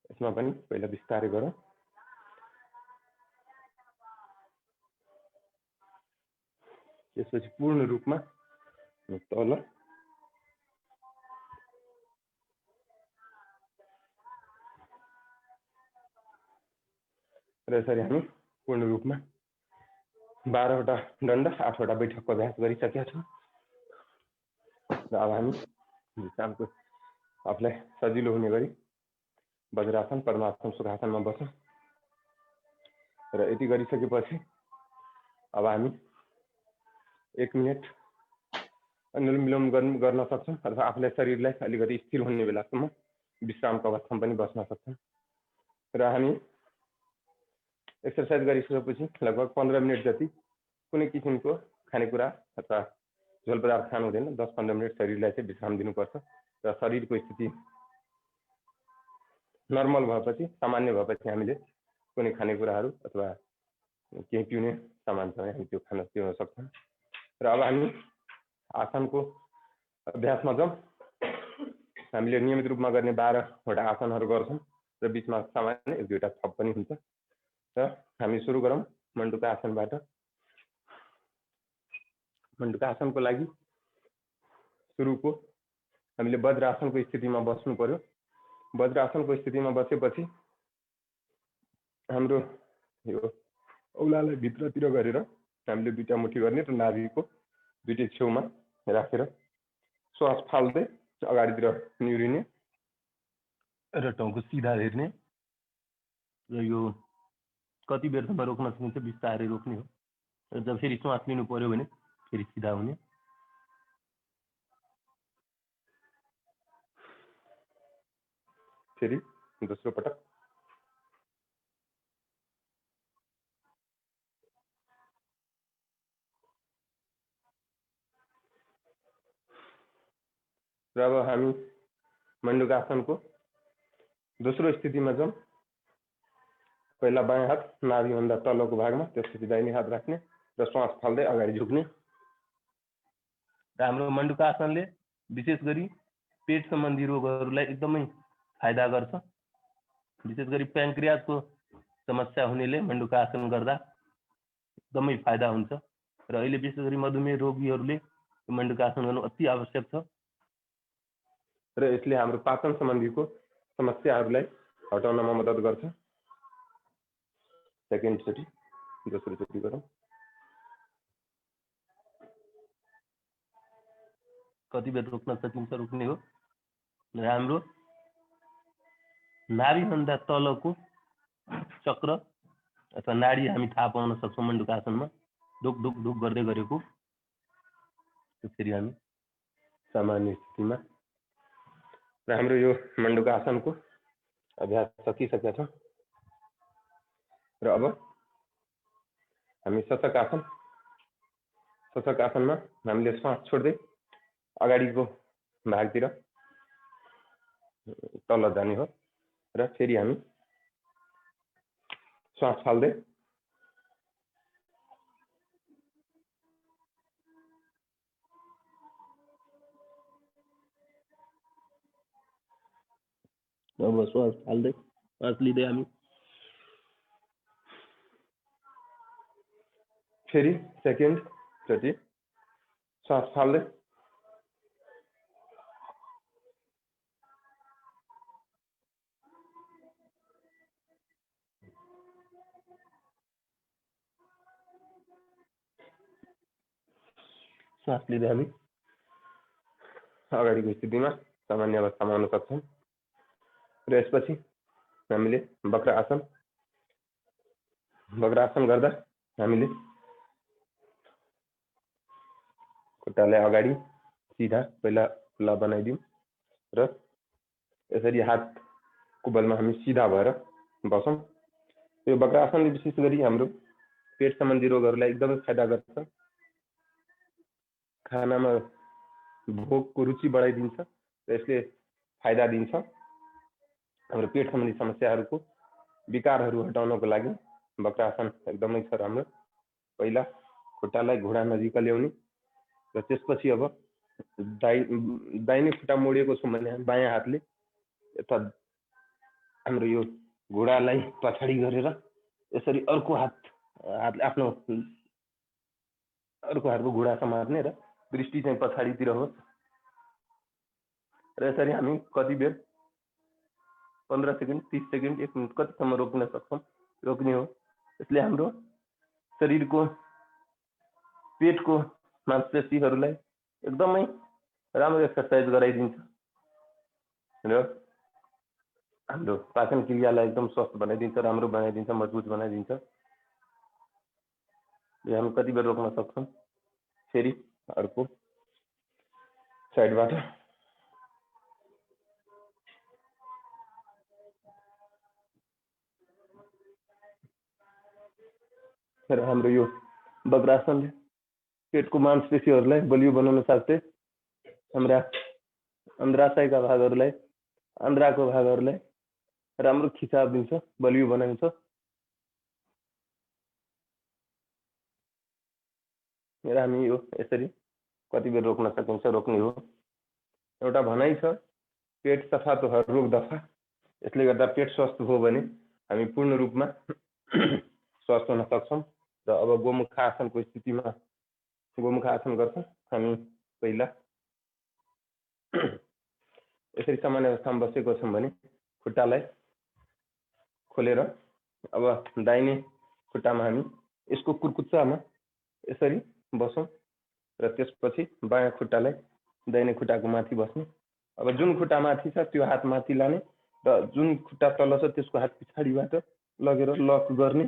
यसमा पनि पहिला बिस्तारै गरौँ। त्यसपछि पूर्ण रूपमा तल र यसरी हामी पूर्ण रूपमा 12 वटा दण्ड 8 वटा बैठकको अभ्यास गरिसकेका छौँ। र अब हामी विश्रामको आफूलाई सजिलो हुने गरी वज्रासन पद्मासन सुखासनमा बसौँ। र यति गरिसकेपछि अब हामी 1 मिनेट अनुलोम विलोम गर्न सक्छौँ अथवा आफूलाई शरीरलाई अलिकति स्थिर हुने बेलासम्म विश्रामको अवस्थामा पनि बस्न सक्छौँ। र हामी एक्सरसाइज गरिसकेपछि लगभग 15 मिनट जति कुनै किसिमको खानेकुरा अथवा झोल पदार्थ खानु हुँदैन। 10-15 मिनट शरीरलाई चाहिँ विश्राम दिनुपर्छ। र शरीरको स्थिति नर्मल भएपछि सामान्य भएपछि हामीले कुनै खानेकुराहरू अथवा केही पिउने सामान छ भने हामी त्यो खान पिउन सक्छौँ। र अब हामी आसनको अभ्यासमा जाउँ। हामीले नियमित रूपमा गर्ने 12 वटा आसनहरू गर्छौँ र बीचमा सामान्य 1-2 थप पनि हुन्छ। र हामी सुरु गरौँ मण्डुका आसनबाट। मण्डुका आसनको लागि सुरुको हामीले वज्रासनको स्थितिमा बस्नु पर्यो। वज्रासनको स्थितिमा बसेपछि हाम्रो यो औलालाई भित्रतिर गरेर हामीले 2टा मुठी गर्ने र नाभिको 2टै छेउमा राखेर श्वास फाल्दै अगाडितिर निहुरिने र टाउको सिधा हेर्ने। र यो कति बेरसम्म रोक्न सकिन्छ बिस्तारै रोक्ने हो। र जब फेरि श्वास लिनु पर्यो भने फेरि सिधा हुने। फेरि दोस्रो पटक र अब हामी मण्डुका आसनको दोस्रो स्थितिमा जाउँ। पहिला बायाँ हात नाभिभन्दा तलको भागमा, त्यसपछि दाहिने हात राख्ने र श्वास फाल्दै अगाडि झुक्ने। र हाम्रो मण्डुका आसनले विशेष गरी पेट सम्बन्धी रोगहरूलाई एकदमै फाइदा गर्छ। विशेष गरी प्याङ्क्रियाजको समस्या हुनेले मण्डुका आसन गर्दा एकदमै फाइदा हुन्छ। र अहिले विशेष गरी मधुमेह रोगीहरूले मण्डुका आसन गर्नु अति आवश्यक छ। र यसले हाम्रो पाचन सम्बन्धीको समस्याहरूलाई हटाउनमा मद्दत गर्छ। सेकेन्ड चोटि दोस्रो चोटि गरौँ। कति बेर रोक्न सकिन्छ रोक्ने हो। र हाम्रो नाभिभन्दा तलको चक्र अथवा नाडी हामी थाहा पाउन सक्छौँ मण्डुका आसनमा ढुक ढुक ढुक गर्दै गरेको। त्यसरी हामी सामान्य स्थितिमा र हाम्रो यो मण्डुका आसनको अभ्यास सकिसकेका छौँ। र अब हामी शशक आसनमा हामीले श्वास छोड्दै अगाडिको भागतिर तल जाने हो। र फेरि हामी श्वास फाल्दै अब श्वास फाल्दै श्वास लिँदै हामी फेरि सेकेन्ड चोटि श्वास फाल्दै श्वास लिँदै हामी अगाडिको स्थितिमा सामान्य अवस्थामा आउन सक्छौँ। र यसपछि हामीले वक्रासन गर्दा हामीले खुट्टालाई अगाडि सिधा पहिला खुला बनाइदिउँ र यसरी हातको बलमा हामी सिधा भएर बसौँ। यो वक्रासनले विशेष गरी हाम्रो पेट सम्बन्धी रोगहरूलाई एकदमै फाइदा गर्छ। खानामा भोकको रुचि बढाइदिन्छ र यसले फाइदा दिन्छ। हाम्रो पेट सम्बन्धी समस्याहरूको विकारहरू हटाउनको लागि वक्रासन एकदमै छ राम्रो। पहिला खुट्टालाई घुँडा नजिक ल्याउने र त्यसपछि अब दाहिने खुट्टा मोडिएको छ भने बायाँ हातले यता हाम्रो यो घुँडालाई पछाडि गरेर यसरी अर्को हातले आफ्नो अर्को हातको घुँडा समात्ने र दृष्टि चाहिँ पछाडितिर होस् र यसरी हामी कति बेर 15 सेकेन्ड 30 सेकेन्ड 1 मिनट कतिसम्म रोक्न सक्छौँ रोक्ने हो। यसले हाम्रो शरीरको पेटको मांसपेशीहरूलाई एकदमै राम्रो एक्सरसाइज गराइदिन्छ र हाम्रो पाचन क्रियालाई एकदम स्वस्थ बनाइदिन्छ, राम्रो बनाइदिन्छ, मजबुत बनाइदिन्छ। यो हामी कति बेर रोक्न सक्छौँ। फेरि अर्को साइडबाट र हाम्रो यो वक्रासनले पेटको मांसपेशीहरूलाई बलियो बनाउन साथै हाम्रा अन्द्राशयका भागहरूलाई आन्द्राको भागहरूलाई राम्रो खिचाव दिन्छ, बलियो बनाउँछ। र हामी यो यसरी कति बेर रोक्न सकिन्छ रोक्ने हो। एउटा भनाइ छ पेट सफा तो हर रोग दफा। यसले गर्दा पेट स्वस्थ हो भने हामी पूर्ण रूपमा स्वस्थ हुन सक्छौँ। र अब गोमुख आसनको स्थितिमा गोमुख आसन गर्छौँ हामी। पहिला यसरी सामान्य अवस्थामा बसेको छौँ भने खुट्टालाई खोलेर अब दाहिने खुट्टामा हामी यसको कुर्कुच्चामा यसरी बसौँ र त्यसपछि बायाँ खुट्टालाई दाहिने खुट्टाको माथि बस्ने। अब जुन खुट्टा माथि छ त्यो हात माथि लाने र जुन खुट्टा तल छ त्यसको हात पछाडिबाट लगेर लक गर्ने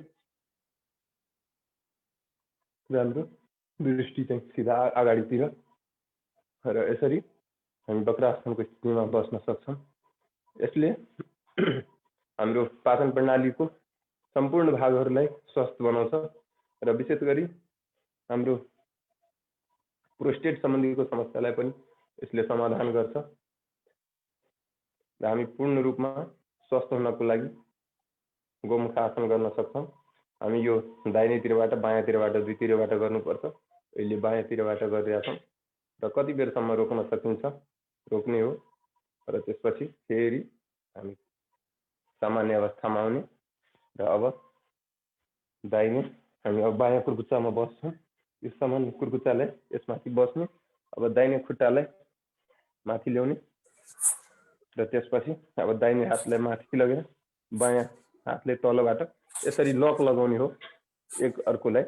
र हाम्रो दृष्टि चाहिँ सिधा अगाडितिर र यसरी हामी वक्रासनको स्थितिमा बस्न सक्छौँ। यसले हाम्रो पाचन प्रणालीको सम्पूर्ण भागहरूलाई स्वस्थ बनाउँछ र विशेष गरी हाम्रो प्रोस्टेट सम्बन्धीको समस्यालाई पनि यसले समाधान गर्छ र हामी पूर्ण रूपमा स्वस्थ हुनको लागि गोमुख आसन गर्न सक्छौँ। हामी यो दाहिनेतिरबाट बायाँतिरबाट दुईतिरबाट गर्नुपर्छ। अहिले बायाँतिरबाट गरिरहेका छौँ र कति बेरसम्म रोक्न सकिन्छ रोक्ने हो र त्यसपछि फेरि हामी सामान्य अवस्थामा आउने र अब दाहिने हामी अब बायाँ कुर्कुच्चामा बस्छौँ। यो सामान्य कुर्कुच्चालाई यसमाथि बस्ने। अब दाहिने खुट्टालाई माथि ल्याउने र त्यसपछि अब दाहिने हातलाई माथि लगेर बायाँ हातले तलबाट यसरी लक लगाउने हो एक अर्कोलाई।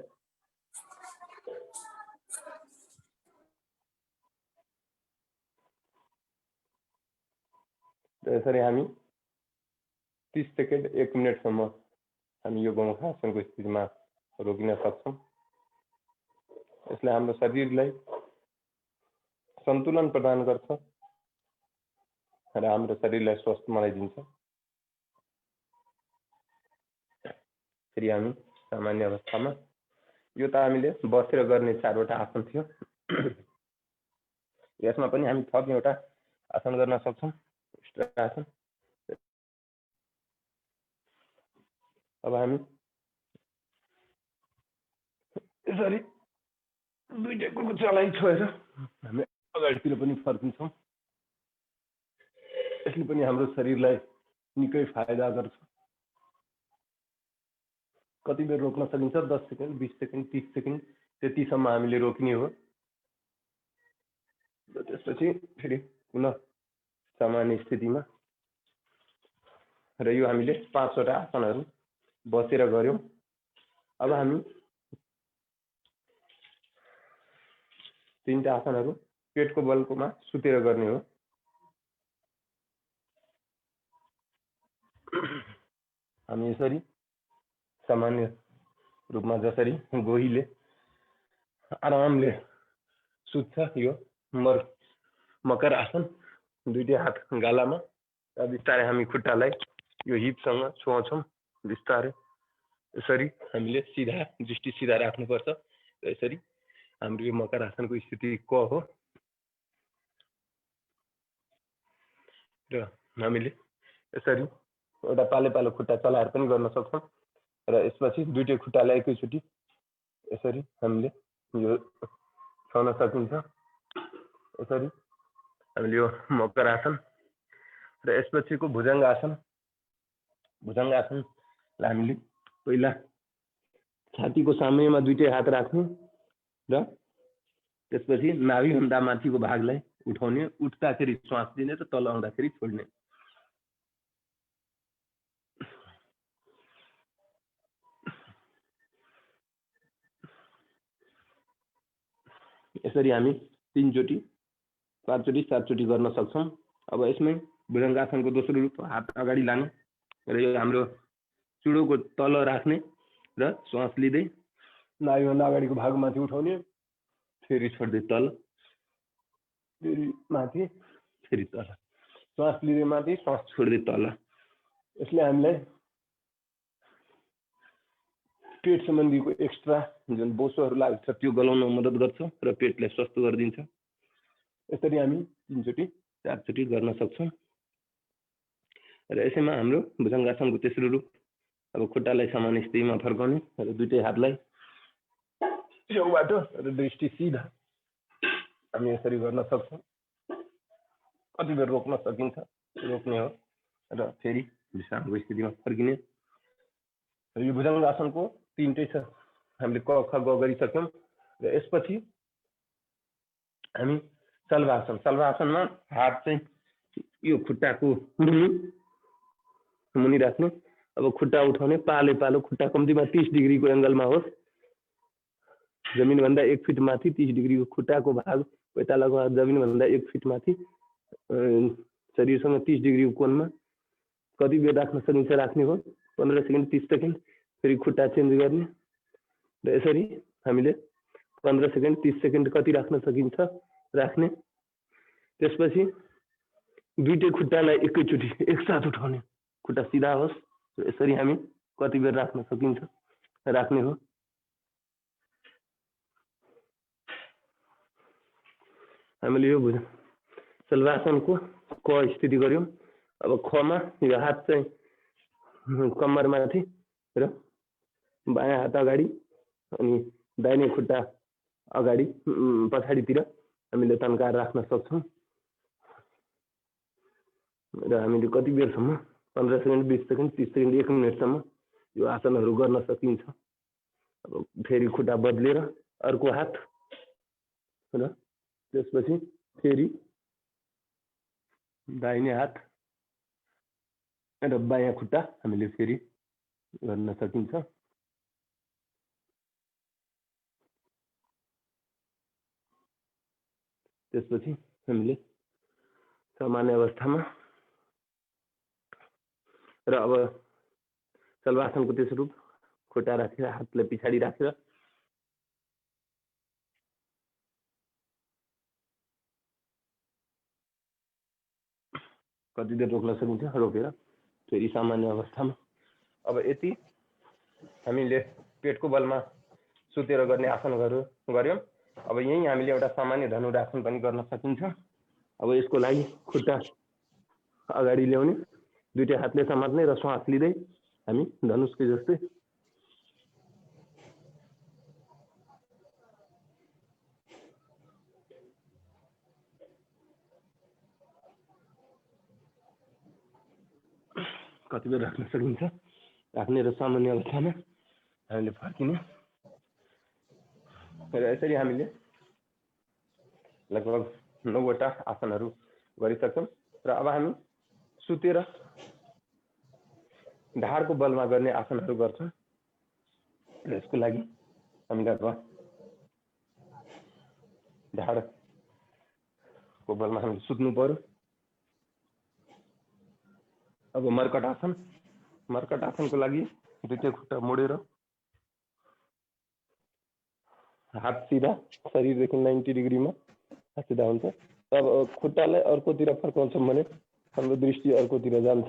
र यसरी हामी 30 सेकेन्ड 1 मिनटसम्म हामी यो गोमुख आसनको स्थितिमा रोकिन सक्छौँ। यसले हाम्रो शरीरलाई सन्तुलन प्रदान गर्छ र हाम्रो शरीरलाई स्वस्थ बनाइदिन्छ। फेरि हामी सामान्य अवस्थामा यो त हामीले बसेर गर्ने 4वटा आसन थियो। यसमा पनि हामी थप एउटा आसन गर्न सक्छौँ आसन। अब हामी यसरी दुईटै कुर्कुच्चालाई छोएर हामी अगाडितिर पनि फर्किन्छौँ। यसले पनि हाम्रो शरीरलाई निकै फाइदा गर्छ। कति बेर रोक्न सकिन्छ 10 सेकेन्ड 20 सेकेन्ड 30 सेकेन्ड त्यतिसम्म हामीले रोक्ने हो र त्यसपछि फेरि पुनः सामान्य स्थितिमा। र यो हामीले 5वटा आसनहरू बसेर गर्यौँ। अब हामी 3टा आसनहरू पेटको बलकोमा सुतेर गर्ने हो। हामी यसरी सामान्य रूपमा जसरी गोहीले आरामले सुत्छ यो मकर आसन। दुईटै हात गालामा र बिस्तारै हामी खुट्टालाई यो हिपसँग छुवाउँछौँ बिस्तारै यसरी हामीले सिधा दृष्टि सिधा राख्नुपर्छ र यसरी हाम्रो यो मकर आसनको स्थिति क हो र हामीले यसरी एउटा पाले पालो खुट्टा चलाएर पनि गर्न सक्छौँ र यसपछि दुईटै खुट्टालाई एकैचोटि यसरी हामीले यो छाउन सकिन्छ। यसरी हामीले यो मकर आसन र यसपछिको भुजङ्ग आसनलाई हामीले पहिला छातीको सामुन्नेमा दुईटै हात राख्ने र त्यसपछि नाभिभन्दा माथिको भागलाई उठाउने, उठ्दाखेरि श्वास दिने र तल आउँदाखेरि छोड्ने। यसरी हामी 3 चोटि 5 चोटि 7 चोटि गर्न सक्छौँ। अब यसमै भुजङ्गासनको दोस्रो रूप हात अगाडि लाने र यो हाम्रो चुडोको तल राख्ने र श्वास लिँदै नाभिभन्दा अगाडिको भागमाथि उठाउने, फेरि छोड्दै तल, फेरि माथि, फेरि तल, श्वास लिँदै माथि, श्वास छोड्दै तल। यसले हामीलाई पेट सम्बन्धीको एक्स्ट्रा जुन बोसोहरू लाग्छ त्यो गलाउन मद्दत गर्छ र पेटलाई स्वस्थ गरिदिन्छ। यसरी हामी 3 चोटि 4 चोटि गर्न सक्छौँ र यसैमा हाम्रो भुजङ्गासनको तेस्रो रूप अब खुट्टालाई सामान्य स्थितिमा फर्काउने र दुईटै हातलाई छेउबाट र दृष्टि सिधा हामी यसरी गर्न सक्छौँ। कति बेर रोक्न सकिन्छ रोक्ने हो र फेरि विश्रामको स्थितिमा फर्किने। यो भुजङ्गासनको 3टै छ, हामीले क ख ग गरिसक्यौँ र यसपछि हामी सल्वासनमा हात चाहिँ यो खुट्टाको मुनि राख्ने। अब खुट्टा उठाउने पाले पालो खुट्टा कम्तीमा 30 डिग्रीको एङ्गलमा होस्, जमिनभन्दा 1 फिट माथि 30 डिग्रीको खुट्टाको भाग पैतालाको भाग जमिनभन्दा 1 फिट माथि शरीरसँग 30 डिग्रीको कोणमा कति बेर राख्न सकिन्छ राख्ने हो। 15 सेकेन्ड 30 सेकेन्ड फेरि खुट्टा चेन्ज गर्ने र यसरी हामीले 15 सेकेन्ड 30 सेकेन्ड कति राख्न सकिन्छ राख्ने। त्यसपछि दुईटै खुट्टालाई एकैचोटि एकसाथ उठाउने, खुट्टा सिधा होस्, यसरी हामी कति बेर राख्न सकिन्छ राख्ने हो। हामीले यो सल्वासनको क स्थिति गर्यौँ। अब खमा यो हात चाहिँ कम्मरमाथि र बायाँ हात अगाडि अनि दाहिने खुट्टा अगाडि पछाडितिर हामीले तन्काएर राख्न सक्छौँ र हामीले कति बेरसम्म 15 सेकेन्ड 20 सेकेन्ड 30 सेकेन्ड 1 मिनटसम्म यो आसनहरू गर्न सकिन्छ। अब फेरि खुट्टा बदलेर अर्को हात र त्यसपछि फेरि दाहिने हात र बायाँ खुट्टा हामीले फेरि गर्न सकिन्छ। त्यसपछि हामीले सामान्य अवस्थामा र अब सल्वासनको तेस्रो रूप खुट्टा राखेर हातलाई पछाडि राखेर कति देर रोक्न सकिन्छ रोकेर फेरि सामान्य अवस्थामा। अब यति हामीले पेटको बलमा सुतेर गर्ने आसनहरू गर्यौँ। अब यही हामीले एउटा सामान्य धनुरासन पनि गर्न सकिन्छ। अब यसको लागि खुट्टा अगाडि ल्याउने, दुईटै हातले समात्ने र श्वास लिँदै हामी धनुषकै जस्तै कति बेर राख्न सकिन्छ राख्ने र सामान्य अवस्थामा हामीले फर्किने र यसरी हामीले लगभग 9वटा आसनहरू गरिसक्छौँ। र अब हामी सुतेर ढाडको बलमा गर्ने आसनहरू गर्छौँ। र यसको लागि हामीले अब ढाडको बलमा हामीले सुत्नु पर्यो। अब मर्कट आसनको लागि दुईटै खुट्टा मोडेर हात सिधा शरीरदेखि 90 डिग्रीमा सिधा हुन्छ। अब खुट्टालाई अर्कोतिर फर्काउँछौँ भने हाम्रो दृष्टि अर्कोतिर जान्छ।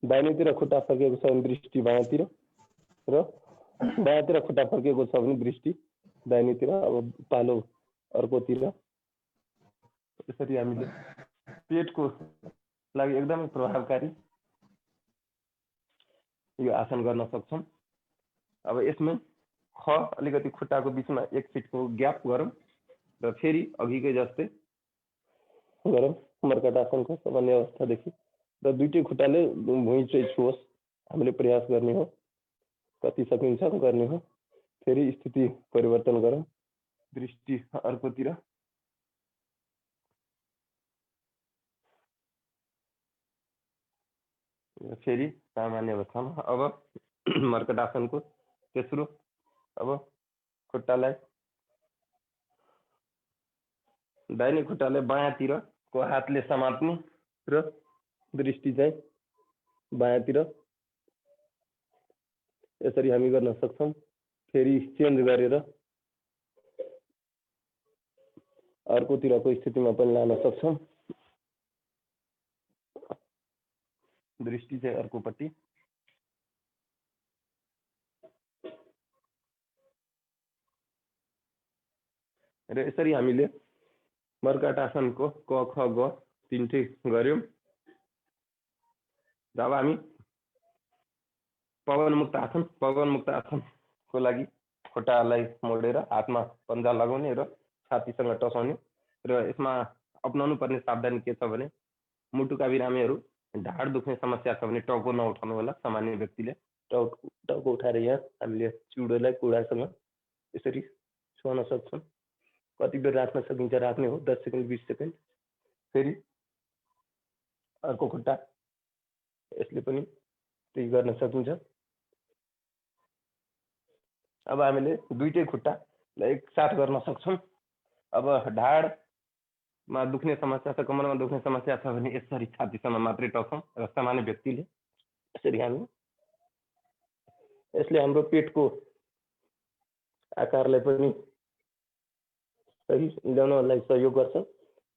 दाहिनेतिर खुट्टा फर्केको छ भने दृष्टि बायाँतिर र दायाँतिर खुट्टा फर्किएको छ भने दृष्टि दाहिनेतिर, अब पालो अर्कोतिर। यसरी हामीले पेटको लागि एकदमै प्रभावकारी यो आसन गर्न सक्छौँ। अब यसमा अलिकति खुट्टाको बिचमा 1 फिटको ग्याप गरौँ र फेरि अघिकै जस्तै गरौँ मर्कटासनको सामान्य अवस्थादेखि, र दुईटै खुट्टाले भुइँ चाहिँ छुओस् हामीले प्रयास गर्ने हो, कति सकिन्छ गर्ने हो। फेरि स्थिति परिवर्तन गरौँ, दृष्टि अर्कोतिर। फेरि सामान्य अवस्थामा। अब मर्कटासनको तेस्रो, अब खुट्टालाई दाहिने खुट्टाले बायाँतिरको हातले समात्ने र दृष्टि चाहिँ बायाँतिर, यसरी हामी गर्न सक्छौँ। फेरि चेन्ज गरेर अर्कोतिरको स्थितिमा पनि लान सक्छौँ। दृष्टि चाहिँ अर्कोपट्टि। र यसरी हामीले मर्कटासनको क ख ग तीनटै गर्यौं। जब हामी पवनमुक्त आसनको लागि खुट्टालाई मोडेर हातमा पन्जा लगाउने र छातीसँग टसाउने, र यसमा अपनाउनु पर्ने सावधानी के छ भने मुटुका बिरामीहरू ढाड दुख्ने समस्या छ भने टाउको नउठाउनु होला। सामान्य व्यक्तिले टाउको उठाएर यहाँ हामीले चिउडोलाई कुडासँग यसरी छुन सक्छौँ। कति बेर राख्न सकिन्छ राख्ने हो, 10 सेकेन्ड 20 सेकेन्ड। फेरि अर्को खुट्टा यसले पनि त्यही गर्न सकिन्छ। अब हामीले दुईटै खुट्टालाई एकसाथ गर्न सक्छौँ। अब ढाडमा दुख्ने समस्या छ, कमरमा दुख्ने समस्या छ भने यसरी छातीसँग मात्रै टछौँ, र सामान्य व्यक्तिले यसरी हामी यसले हाम्रो पेटको आकारलाई पनि सही ल्याउनलाई सहयोग गर्छ,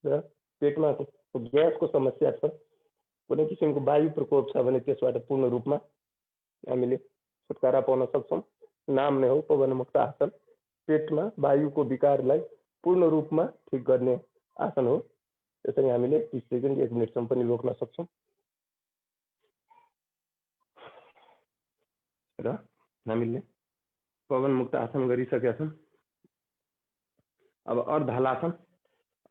र पेटमा ग्यासको समस्या छ, कुनै किसिमको वायु प्रकोप छ भने त्यसबाट पूर्ण रूपमा हामीले छुटकारा पाउन सक्छौँ। नाम नै हो पवनमुक्त आसन। पेटमा वायुको विकारलाई पूर्ण रूपमा ठिक गर्ने आसन हो। यसरी हामीले 30 सेकेन्ड 1 मिनटसम्म पनि रोक्न सक्छौँ। र हामीले पवनमुक्त आसन गरिसकेका छौँ। अब अर्धहलासन।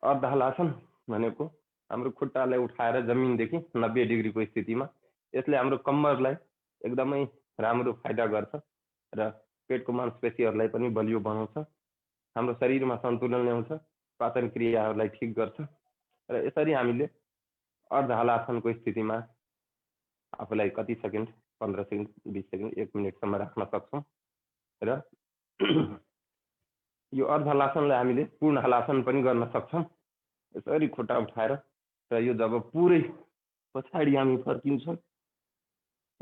अर्धहलासन भनेको हाम्रो खुट्टालाई उठाएर जमिनदेखि 90 डिग्रीको स्थितिमा, यसले हाम्रो कम्मरलाई एकदमै राम्रो फाइदा गर्छ र पेटको मांसपेशीहरूलाई पनि बलियो बनाउँछ, हाम्रो शरीरमा सन्तुलन ल्याउँछ, पाचन क्रियाहरूलाई ठिक गर्छ। र यसरी हामीले अर्धहलासनको स्थितिमा आफूलाई कति सेकेन्ड 15 सेकेन्ड 20 सेकेन्ड 1 मिनटसम्म राख्न सक्छौँ। र यो अर्धहलासनलाई हामीले पूर्ण हलासन पनि गर्न सक्छौँ। यसरी खुट्टा उठाएर, र यो जब पुरै पछाडि हामी फर्किन्छौँ,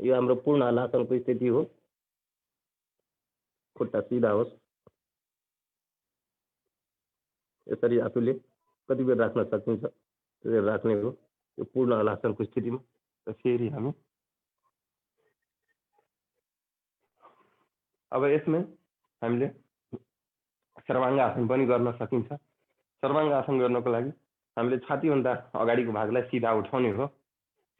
यो हाम्रो पूर्ण हलासनको स्थिति हो। खुट्टा सिधा होस्, यसरी आफूले कति बेर राख्न सकिन्छ त्यसरी राख्ने हो यो पूर्ण हलासनको स्थितिमा। र फेरि हामी अब यसमा हामीले सर्वाङ्ग आसन पनि गर्न सकिन्छ। सर्वाङ्ग आसन गर्नको लागि हामीले छातीभन्दा अगाडिको भागलाई सिधा उठाउने हो।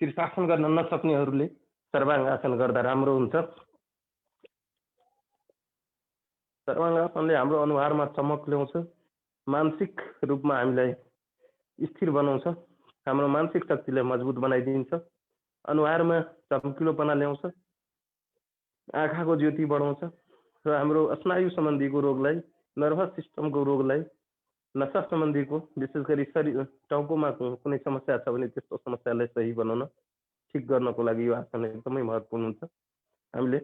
शीर्षासन गर्न नसक्नेहरूले सर्वाङ्ग आसन गर्दा राम्रो हुन्छ। सर्वाङ्ग आसनले हाम्रो अनुहारमा चमक ल्याउँछ, मानसिक रूपमा हामीलाई स्थिर बनाउँछ, हाम्रो मानसिक शक्तिलाई मजबुत बनाइदिन्छ, अनुहारमा चम्किलोपना ल्याउँछ, आँखाको ज्योति बढाउँछ, र हाम्रो स्नायु सम्बन्धीको रोगलाई, नर्भस सिस्टमको रोगलाई, नसा सम्बन्धीको विशेष गरी शरीर टाउकोमा कुनै समस्या छ भने त्यस्तो समस्यालाई सही बनाउन ठिक गर्नको लागि यो आसन एकदमै महत्त्वपूर्ण हुन्छ। हामीले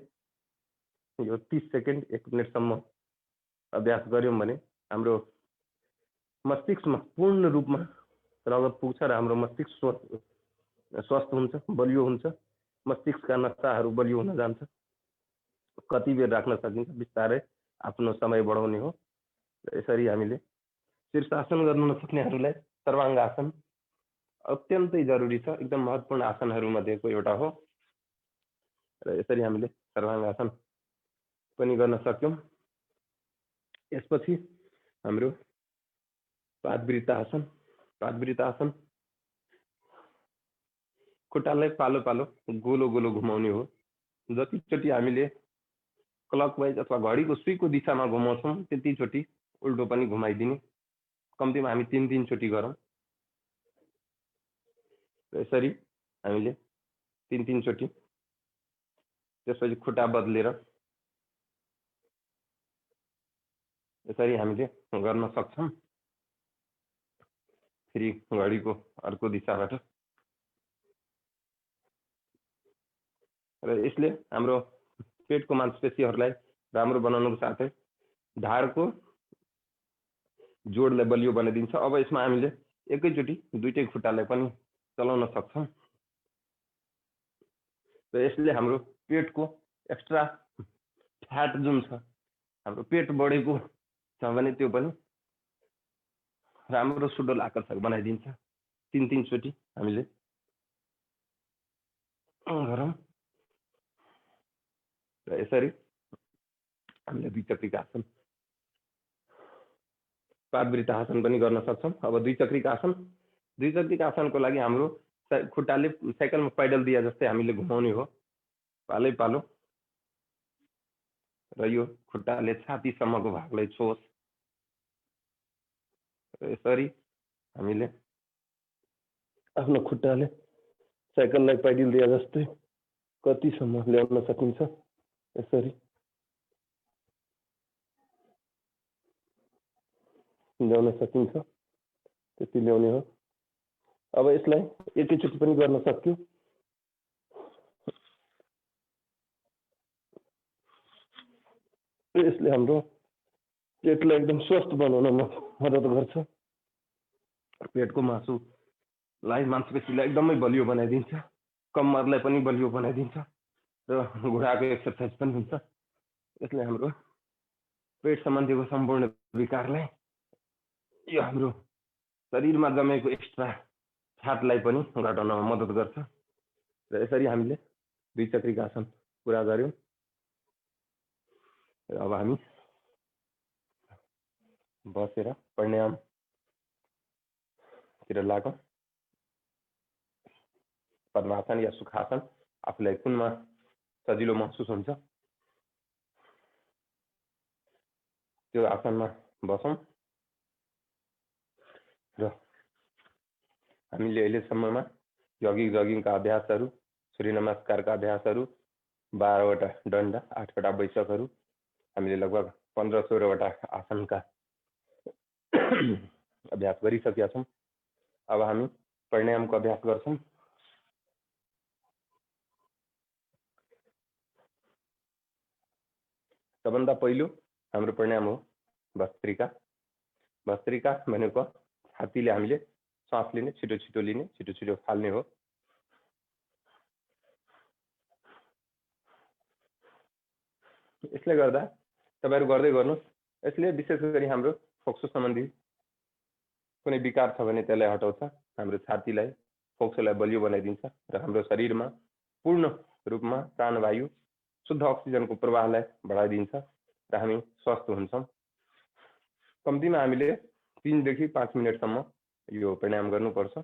यो 30 सेकेन्ड 1 मिनटसम्म अभ्यास गऱ्यौँ भने हाम्रो मस्तिष्कमा पूर्ण रूपमा रगत पुग्छ र हाम्रो मस्तिष्क स्वस्थ हुन्छ, बलियो हुन्छ, मस्तिष्कका नसाहरू बलियो हुन जान्छ। कति बेर राख्न सकिन्छ, बिस्तारै आफ्नो समय बढाउने हो। यसरी हामीले शीर्षासन गर्न नसक्नेहरूलाई सर्वाङ्ग आसन अत्यन्तै जरुरी छ, एकदम महत्त्वपूर्ण आसनहरू मध्येको एउटा हो। र यसरी हामीले सर्वाङ्ग आसन पनि गर्न सक्यौं। यसपछि हाम्रो पादवृत्तासन। पादवृत्तासन खुट्टालाई पालो पालो गोलो गोलो घुमाउने हो। जतिचोटि हामीले क्लकवाइज अथवा घडीको सुईको दिशामा घुमाउँछौँ त्यतिचोटि उल्टो पनि घुमाइदिने। कम्तीमा हामी 3 चोटि गरौँ। यसरी हामीले 3 चोटि, त्यसपछि खुट्टा बदलेर यसरी हामीले गर्न सक्छौँ। फेरि घडीको अर्को दिशाबाट। र यसले हाम्रो पेटको मांसपेशीहरूलाई राम्रो बनाउनुको साथै ढाडको जोडलाई बलियो बनाइदिन्छ। अब यसमा हामीले एकैचोटि दुईटै खुट्टालाई पनि चलाउन सक्छौँ। र यसले हाम्रो पेटको एक्स्ट्रा फ्याट जुन छ, हाम्रो पेट बढेको छ भने त्यो पनि राम्रो सुडौल आकर्षक बनाइदिन्छ। 3 चोटि हामीले गरौँ। र यसरी हामीले द्विचक्रिका आसन, पादवृत्तासन पनि गर्न सक्छौँ। अब द्विचक्रिका आसन। द्विचक्रिका आसनको लागि हाम्रो खुट्टाले साइकलमा पैडल दिए जस्तै हामीले घुमाउने हो, पालै पालो। र यो खुट्टाले छातीसम्मको भागलाई छोस्। यसरी हामीले आफ्नो खुट्टाले साइकललाई पैडल दिए जस्तै कतिसम्म ल्याउन सकिन्छ, यसरी ल्याउन सकिन्छ त्यति ल्याउने हो। अब यसलाई एकैचोटि पनि गर्न सक्यो। यसले हाम्रो पेटलाई एकदम स्वस्थ बनाउनमा मद्दत गर्छ। पेटको मासुलाई, मांसपेशीलाई एकदमै बलियो बनाइदिन्छ। कम्मरलाई पनि बलियो बनाइदिन्छ र घुँडाको एक्सर्साइज पनि हुन्छ। यसले हाम्रो पेट सम्बन्धीको सम्पूर्ण विकारलाई, यो हाम्रो शरीरमा जमेको एक्स्ट्रा फ्याटलाई पनि घटाउनमा मद्दत गर्छ। र यसरी हामीले द्विचक्रिका आसन पुरा गर्यौं। अब हामी बसेर प्राणायामतिर लागौँ। पद्मासन या सुखासन, आफूलाई कुनमा सजिलो महसुस हुन्छ त्यो आसनमा बसौँ। र हामीले अहिलेसम्ममा जगिङका अभ्यासहरू, सूर्य नमस्कारका अभ्यासहरू, 12वटा दण्ड, 8वटा बैठकहरू, हामीले लगभग 15-16 वटा आसनका अभ्यास गरिसकेका छौँ। अब हामी प्राणायामको अभ्यास गर्छौँ। सबभन्दा पहिलो हाम्रो प्राणायाम हो भस्त्रिका। भस्त्रिका भनेको छातीले हामीले सास लिने, छिटो छिटो लिने, छिटो छिटो फाल्ने हो। यसले गर्दा तपाईहरु गर्दै गर्नुहोस्। यसले विशेष गरी हाम्रो फोक्सो सम्बन्धी कुनै विकार छ भने त्यसलाई हटाउँछ, हाम्रो छातीलाई, फोक्सोलाई बलियो बनाइदिन्छ र हाम्रो शरीरमा पूर्ण रूपमा प्राणवायु, शुद्ध अक्सिजनको प्रवाहलाई बढाइदिन्छ र हामी स्वस्थ हुन्छौँ। कम्तीमा हामीले 3 देखि 5 मिनेटसम्म यो प्राणायाम गर्नुपर्छ।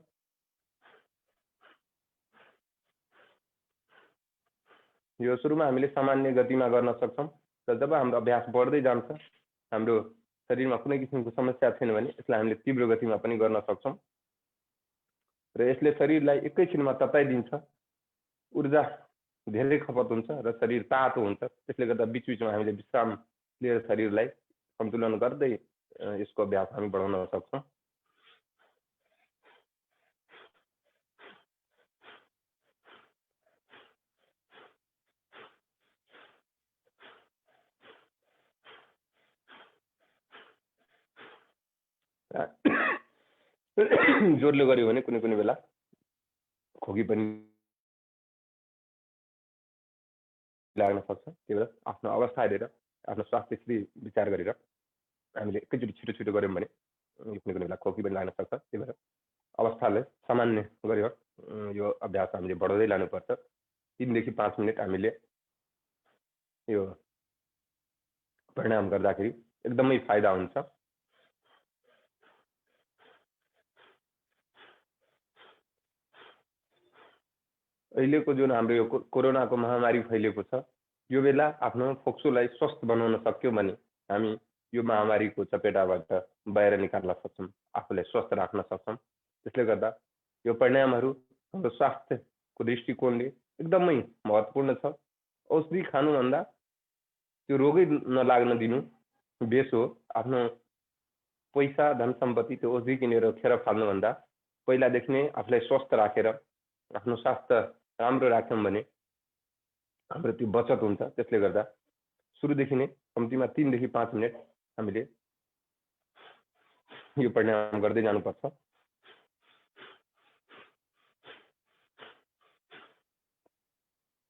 यो सुरुमा हामीले सामान्य गतिमा गर्न सक्छौँ र जब हाम्रो अभ्यास बढ्दै जान्छ, हाम्रो शरीरमा कुनै किसिमको समस्या छैन भने यसलाई हामीले तीव्र गतिमा पनि गर्न सक्छौँ र यसले शरीरलाई एकैछिनमा तताइदिन्छ। ऊर्जा धेरै खपत हुन्छ र शरीर तातो हुन्छ। त्यसले गर्दा बीचबीचमा हामीले विश्राम लिएर शरीरलाई सन्तुलन गर्दै यसको अभ्यास हामी बढाउन सक्छौँ। जोडले गर्यो भने कुनै कुनै बेला खोकी पनि लाग्न सक्छ। त्यही भएर आफ्नो अवस्था हेरेर, आफ्नो स्वास्थ्य स्थिति विचार गरेर हामीले एकैचोटि छिटो छिटो गर्यौँ भने कुनै कुनै बेला खोकी पनि लाग्न सक्छ। त्यही भएर अवस्थालाई सामान्य गरेर यो अभ्यास हामीले बढाउँदै लानुपर्छ। 3 देखि 5 मिनेट हामीले यो प्राणायाम गर्दाखेरि एकदमै फाइदा हुन्छ। अहिलेको जुन हाम्रो यो कोरोनाको महामारी फैलिएको छ, यो बेला आफ्नो फोक्सोलाई स्वस्थ बनाउन सक्यो भने हामी यो महामारीको चपेटाबाट बाहिर निकाल्न सक्छौँ, आफूलाई स्वस्थ राख्न सक्छौँ। त्यसले गर्दा यो प्राणायामहरू हाम्रो स्वास्थ्यको दृष्टिकोणले एकदमै महत्त्वपूर्ण छ। औषधि खानुभन्दा त्यो रोगै नलाग्न दिनु बेस हो। आफ्नो पैसा धन सम्पत्ति त्यो औषधि किनेर खेर फाल्नुभन्दा पहिलादेखि नै आफूलाई स्वस्थ राखेर आफ्नो स्वास्थ्य राम्रो राख्यौँ भने हाम्रो त्यो बचत हुन्छ। त्यसले गर्दा सुरुदेखि नै कम्तीमा 3 देखि 5 मिनट हामीले यो प्राणायाम गर्दै जानुपर्छ।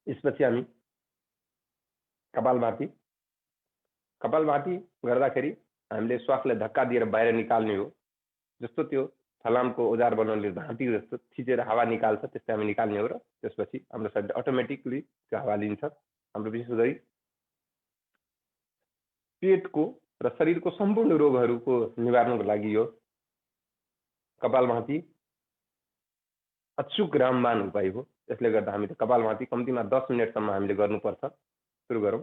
यसपछि हामी कपालभाती गर्दाखेरि हामीले श्वासलाई धक्का दिएर बाहिर निकाल्ने हो। जस्तो त्यो फलामको औजार बनाउनेले भाँती जस्तो थिचेर हावा निकाल्छ त्यस्तै हामी निकाल्ने हो र त्यसपछि हाम्रो शरीर अटोमेटिकली त्यो हावा लिन्छ। हाम्रो विशेष गरी पेटको र शरीरको सम्पूर्ण रोगहरूको निवारणको लागि यो कपालभाती अचूक रामबाण उपाय हो। त्यसले गर्दा हामीले कपालभाती कम्तीमा 10 मिनटसम्म हामीले गर्नुपर्छ। सुरु गरौँ।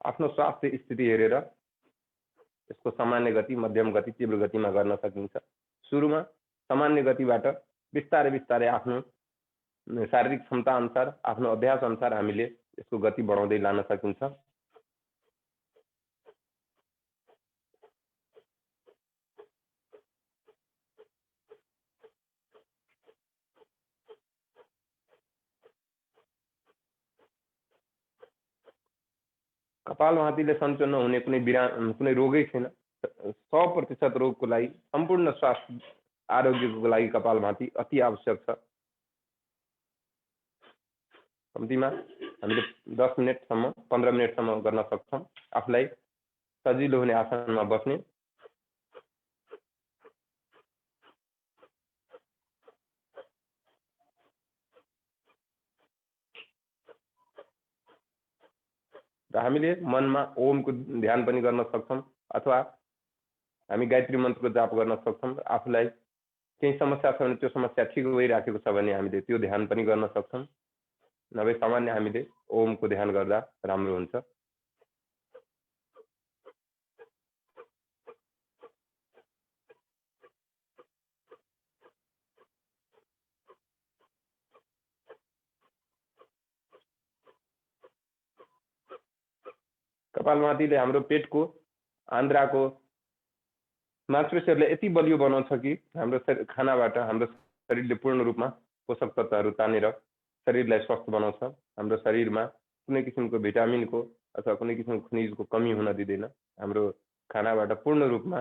आफ्नो स्वास्थ्य स्थिति हेरेर यसको सामान्य गति, मध्यम गति, तीव्र गतिमा गर्न सकिन्छ। सुरुमा सामान्य गतिबाट बिस्तारै बिस्तारै आफ्नो शारीरिक क्षमता अनुसार, आफ्नो अभ्यास अनुसार हामीले यसको गति बढाउँदै लान सकिन्छ। कपालभातीले सन्चो नहुने कुनै रोगै छैन। 100% रोगको लागि, सम्पूर्ण स्वास्थ्य आरोग्यको लागि कपालभाती अति आवश्यक छ। कम्तीमा हामीले 10 मिनटसम्म 15 मिनटसम्म गर्न सक्छौँ। आफूलाई सजिलो हुने आसनमा बस्ने, र हामीले मनमा ओमको ध्यान पनि गर्न सक्छौँ अथवा हामी गायत्री मन्त्रको जाप गर्न सक्छौँ। आफूलाई केही समस्या छ भने त्यो समस्या ठिक भइराखेको छ भने हामीले त्यो ध्यान पनि गर्न सक्छौँ। नभए सामान्य हामीले ओमको ध्यान गर्दा राम्रो हुन्छ। कपालभातीले हाम्रो पेटको आन्द्राको मांसपेशीहरूलाई यति बलियो बनाउँछ कि हाम्रो खानाबाट हाम्रो शरीरले पूर्ण रूपमा पोषक तत्त्वहरू तानेर शरीरलाई स्वस्थ बनाउँछ। हाम्रो शरीरमा कुनै किसिमको भिटामिनको अथवा कुनै किसिमको खनिजको कमी हुन दिँदैन। हाम्रो खानाबाट पूर्ण रूपमा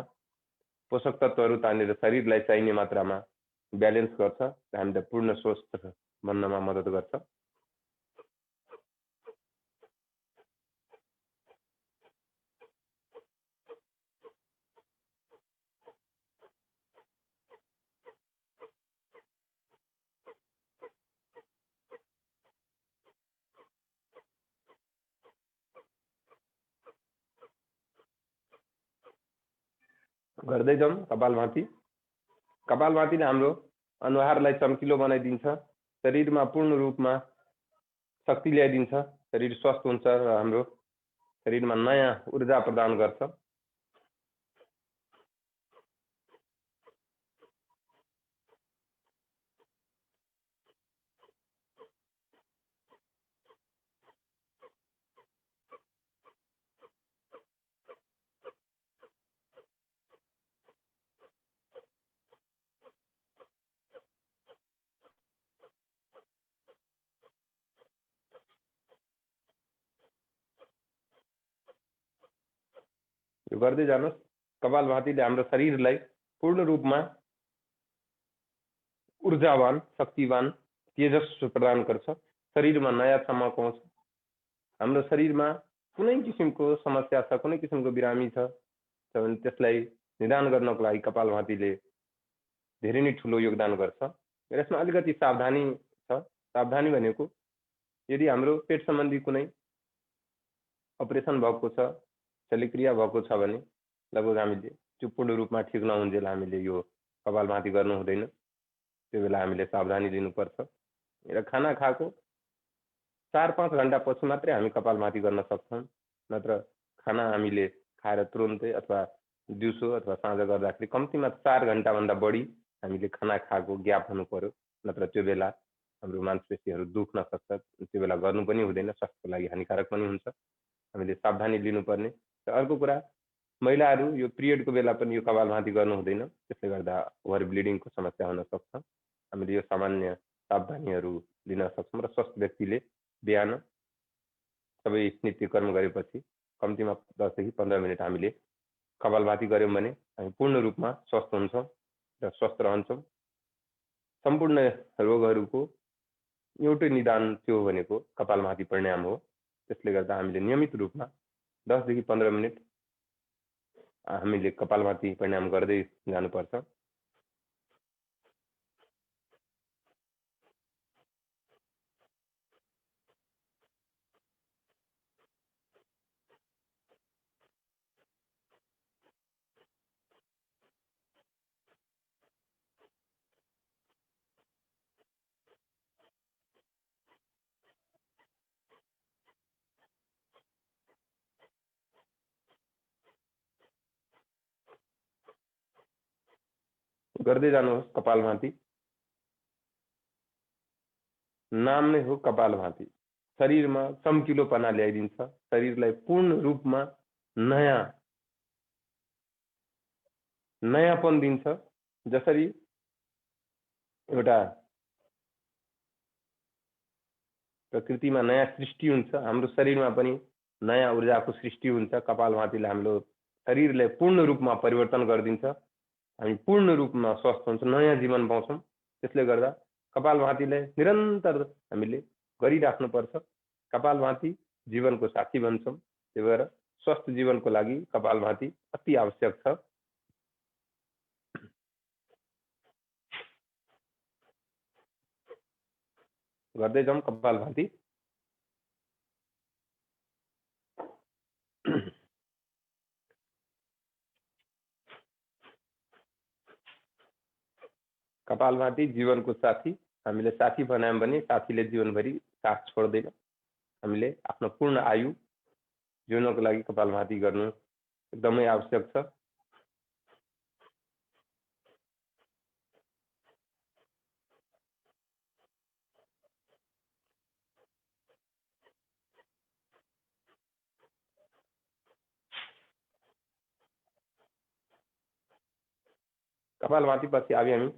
पोषक तत्त्वहरू तानेर शरीरलाई चाहिने मात्रामा ब्यालेन्स गर्छ र हामीलाई पूर्ण स्वस्थ बन्नमा मद्दत गर्छ। गर्दै जाउँ कपालभाती। कपालभातीले हाम्रो अनुहारलाई चम्किलो बनाइदिन्छ, शरीरमा पूर्ण रूपमा शक्ति ल्याइदिन्छ, शरीर स्वस्थ हुन्छ र हाम्रो शरीरमा नयाँ ऊर्जा प्रदान गर्छ। यो गर्दै जानुहोस्। कपालभातीले हाम्रो शरीरलाई पूर्ण रूपमा ऊर्जावान, शक्तिवान, तेजस्वी प्रदान गर्छ। शरीरमा नयाँ चमक आउँछ। हाम्रो शरीरमा कुनै किसिमको समस्या छ, कुनै किसिमको बिरामी छ भने त्यसलाई निदान गर्नको लागि कपालभातीले धेरै नै ठुलो योगदान गर्छ। र यसमा अलिकति सावधानी छ। सावधानी भनेको यदि हाम्रो पेट सम्बन्धी कुनै अपरेसन भएको छ, शल्यक्रिया भएको छ भने लगभग हामीले त्यो पूर्ण रूपमा ठिक नहुन्जेल हामीले यो कपालभाती गर्नु हुँदैन। त्यो बेला हामीले सावधानी लिनुपर्छ र खाना खाएको 4-5 घण्टा पछि मात्रै हामी कपालभाती गर्न सक्छौँ। नत्र खाना हामीले खाएर तुरुन्तै अथवा दिउँसो अथवा साँझ गर्दाखेरि कम्तीमा 4 घण्टाभन्दा बढी हामीले खाना खाएको ग्याप हुनु पर्यो। नत्र त्यो बेला हाम्रो मांसपेशीहरू दुख्न सक्छ, त्यो बेला गर्नु पनि हुँदैन, स्वास्थ्यको लागि हानिकारक पनि हुन्छ। हामीले सावधानी लिनुपर्ने। र अर्को कुरा, महिलाहरू यो पिरियडको बेला पनि यो कपालभाती गर्नु हुँदैन, त्यसले गर्दा ओभर ब्लिडिङको समस्या हुन सक्छ। हामीले यो सामान्य सावधानीहरू लिन सक्छौँ र स्वस्थ व्यक्तिले बिहान सबै नित्यकर्म गरेपछि कम्तीमा 10 देखि 15 मिनट हामीले कपालभाती गऱ्यौँ भने हामी पूर्ण रूपमा स्वस्थ हुन्छौँ र स्वस्थ रहन्छौँ। सम्पूर्ण रोगहरूको एउटै निदान त्यो भनेको कपालभाती प्राणायाम हो। त्यसले गर्दा हामीले नियमित रूपमा 10 देखि 15 मिनट हामीले कपालभाती प्राणायाम गर्दै जानुपर्छ। गर्दै जानुहोस् कपालभाती। नाम नै हो कपालभाती। शरीरमा चम्किलोपना ल्याइदिन्छ, शरीरलाई पूर्ण रूपमा नयाँपन दिन्छ। जसरी एउटा प्रकृतिमा नयाँ सृष्टि हुन्छ, हाम्रो शरीरमा पनि नयाँ ऊर्जाको सृष्टि हुन्छ। कपालभातीले हाम्रो शरीरलाई पूर्ण रूपमा परिवर्तन गरिदिन्छ, हामी पूर्ण रूपमा स्वस्थ हुन्छौँ, नयाँ जीवन पाउँछौँ। त्यसले गर्दा कपालभातीलाई निरन्तर हामीले गरिराख्नुपर्छ। कपालभाती जीवनको साथी भन्छौँ, त्यही भएर स्वस्थ जीवनको लागि कपालभाती अति आवश्यक छ। गर्दै जाउँ कपालभाती। कपालभाती जीवनको साथी। हामीले साथी बनायौँ भने साथीले जीवनभरि साथ छोड्दैन। हामीले आफ्नो पूर्ण आयु जिउनको लागि कपालभाती गर्नु एकदमै आवश्यक छ। कपालभाती पछि अब हामी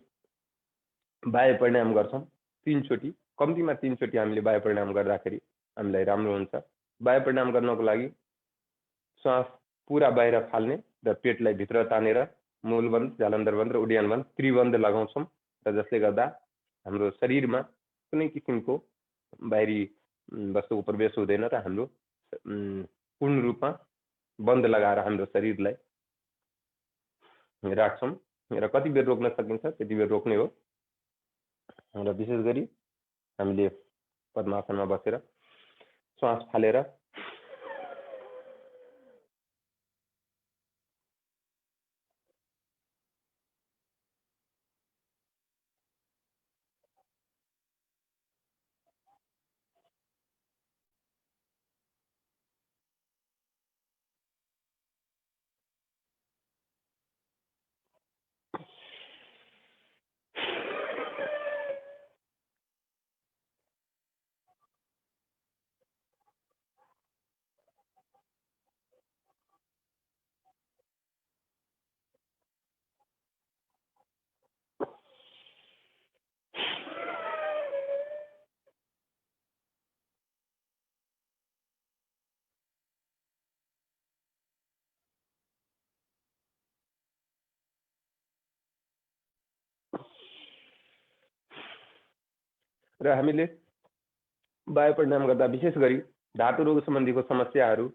वायु प्राणायाम गर्छौँ 3 चोटि, कम्तीमा 3 चोटि हामीले वायु प्राणायाम गर्दाखेरि हामीलाई राम्रो हुन्छ। वायु प्राणायाम गर्नको लागि श्वास पुरा बाहिर फाल्ने र पेटलाई भित्र तानेर मूलबन्ध, जालन्धरबन्ध र उड्यानबन्ध त्रिबन्ध लगाउँछौँ र जसले गर्दा हाम्रो शरीरमा कुनै किसिमको बाहिरी वस्तुको प्रवेश हुँदैन र हाम्रो पूर्ण रूपमा बन्द लगाएर हाम्रो शरीरलाई राख्छौँ र कति बेर रोक्न सकिन्छ त्यति बेर रोक्ने हो। र विशेष गरी हामीले पद्मासनमा बसेर श्वास फालेर र हामीले वायु प्राणायाम गर्दा विशेष गरी धातु रोग सम्बन्धीको समस्याहरूबाट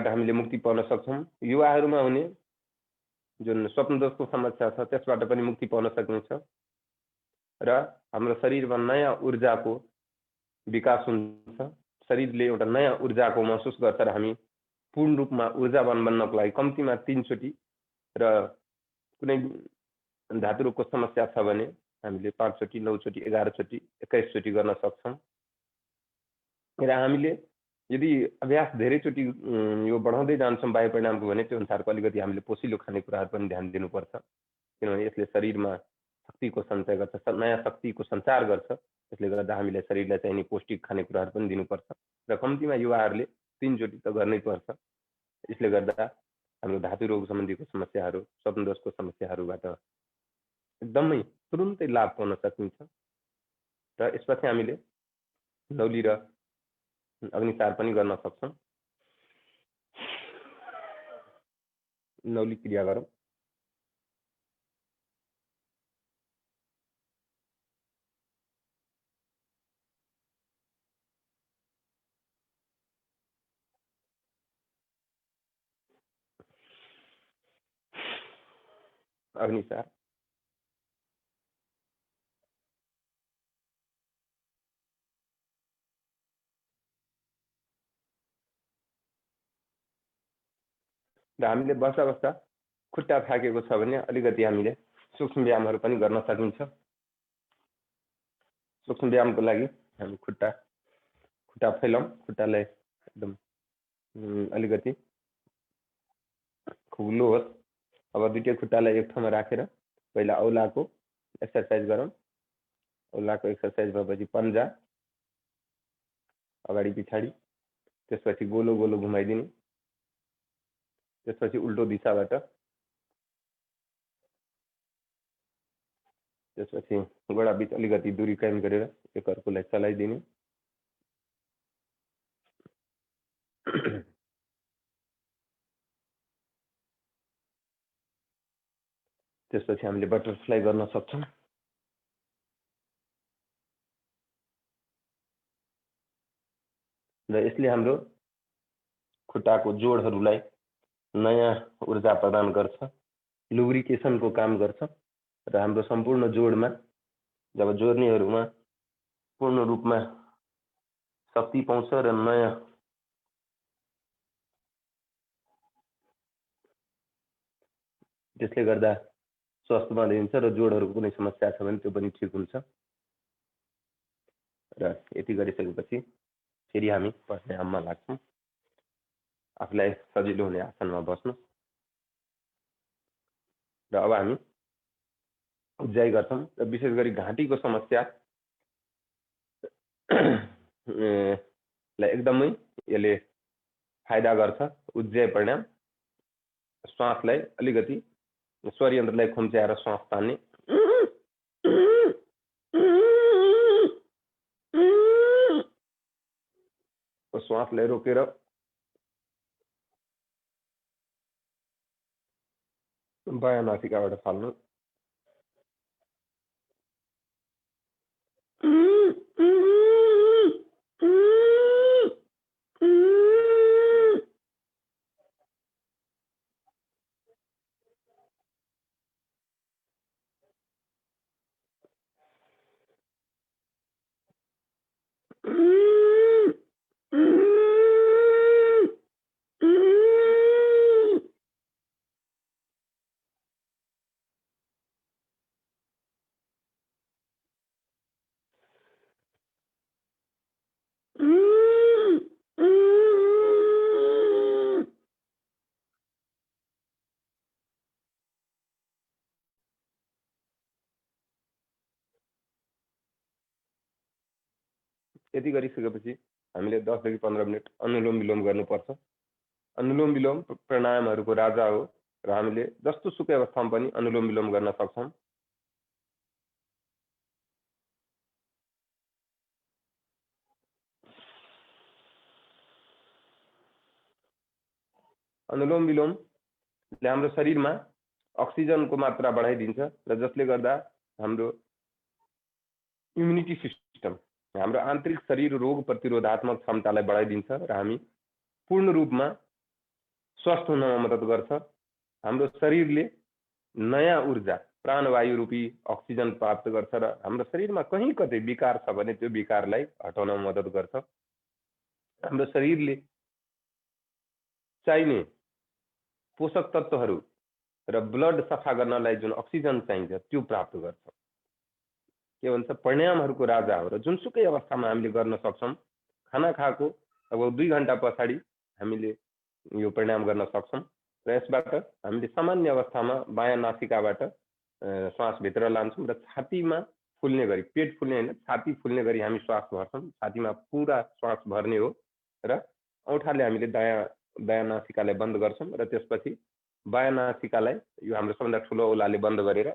हामीले मुक्ति पाउन सक्छौँ। युवाहरूमा हुने जुन स्वप्नदोषको समस्या छ त्यसबाट पनि मुक्ति पाउन सकिन्छ र हाम्रो शरीरमा नयाँ ऊर्जाको विकास हुन्छ, शरीरले एउटा नयाँ ऊर्जाको महसुस गर्छ र हामी पूर्ण रूपमा ऊर्जावान बन्नको लागि कम्तीमा 3 चोटि र कुनै धातु रोगको समस्या छ भने हामीले 5 चोटि, 9 चोटि, 11 चोटि, 21 चोटि गर्न सक्छौँ। र हामीले यदि अभ्यास धेरैचोटि यो बढाउँदै जान्छौँ बाह्य परिणामको भने त्यो अनुसारको अलिकति हामीले पोसिलो खानेकुराहरू पनि ध्यान दिनुपर्छ, किनभने यसले शरीरमा शक्तिको सञ्चय गर्छ, नयाँ शक्तिको सञ्चार गर्छ। त्यसले गर्दा हामीले शरीरलाई चाहिने पौष्टिक खानेकुराहरू पनि दिनुपर्छ र कम्तीमा युवाहरूले 3 चोटि त गर्नै पर्छ। यसले गर्दा हाम्रो धातु रोग सम्बन्धीको समस्याहरू, स्वप्नदोषको समस्याहरूबाट एकदमै तुरुन्तै लाभ पाउन सकिन्छ। र यसपछि हामीले नौली र अग्निसार पनि गर्न सक्छौँ। नौली क्रिया गरौँ। अग्निसार र हामीले बस्दा बस्दा खुट्टा थाकेको छ भने अलिकति हामीले सूक्ष्म व्यायामहरू पनि गर्न सकिन्छ। सूक्ष्म व्यायामको लागि हामी खुट्टा फैलाउँ, खुट्टालाई एकदम अलिकति खुल्लो होस्। अब दुईटै खुट्टालाई एक ठाउँमा राखेर पहिला औलाको एक्सरसाइज गरौँ। औलाको एक्सरसाइज भएपछि पन्जा अगाडि पछाडि, त्यसपछि गोलो गोलो घुमाइदिने, त्यसपछि उल्टो दिशाबाट, त्यसपछि गोडा बीच अलिकति दूरी कायम गरेर एकअर्कोलाई चलाइदिने। त्यसपछि हामीले बटरफ्लाई गर्न सक्छौँ। र यसले हाम्रो खुट्टाको जोडहरूलाई नयाँ ऊर्जा प्रदान गर्छ, लुब्रिकेसनको काम गर्छ र हाम्रो सम्पूर्ण जोडमा जब जोड्नेहरूमा पूर्ण रूपमा शक्ति पाउँछ र नयाँ त्यसले गर्दा स्वस्थ बनिन्छ र जोडहरूको कुनै समस्या छ भने त्यो पनि ठिक हुन्छ। र यति गरिसकेपछि फेरि हामी प्राणायाममा लाग्छौँ। आफूलाई सजिलो हुने आसनमा बस्नु र अब हामी उज्जाइ गर्छौँ। र विशेष गरी घाँटीको समस्या लाई एकदमै यसले फाइदा गर्छ। उज्जाइ प्राणायाम श्वासलाई अलिकति स्वर यन्त्रलाई खुम्च्याएर श्वास तान्ने, श्वासलाई रोकेर बायाँ नासिकाबाट फाल्नु, यति गरिसकेपछि हामीले 10 देखि 15 मिनट अनुलोम विलोम गर्नुपर्छ। अनुलोम विलोम प्राणायामहरूको राजा हो र हामीले जस्तो सुकै अवस्थामा पनि अनुलोम विलोम गर्न सक्छौँ। अनुलोम विलोमले हाम्रो शरीरमा अक्सिजनको मात्रा बढाइदिन्छ र जसले गर्दा हाम्रो इम्युनिटी सिस्टम, हाम्रो आन्तरिक शरीर रोग प्रतिरोधात्मक क्षमतालाई बढाइदिन्छ र हामी पूर्ण रूपमा स्वस्थ हुनमा मद्दत गर्छ। हाम्रो शरीरले नयाँ ऊर्जा प्राणवायु रूपी अक्सिजन प्राप्त गर्छ र हाम्रो शरीरमा कहीँ कतै विकार छ भने त्यो विकारलाई हटाउन मद्दत गर्छ। हाम्रो शरीरले चाहिने पोषक तत्त्वहरू र ब्लड सफा गर्नलाई जुन अक्सिजन चाहिन्छ त्यो प्राप्त गर्छ। के भन्छ प्राणायामहरूको राजा हो र जुनसुकै अवस्थामा हामीले गर्न सक्छौँ। खाना खाएको अब 2 घण्टा पछाडि हामीले यो प्राणायाम गर्न सक्छौँ र यसबाट हामीले सामान्य अवस्थामा बायाँ नासिकाबाट श्वास भित्र लान्छौँ र छातीमा फुल्ने गरी, पेट फुल्ने होइन छाती फुल्ने गरी हामी श्वास भर्छौँ। छातीमा पुरा श्वास भर्ने हो र औँठाले हामीले दायाँ नासिकालाई बन्द गर्छौँ र त्यसपछि बायाँ नासिकालाई यो हाम्रो सबभन्दा ठुलो औलाले बन्द गरेर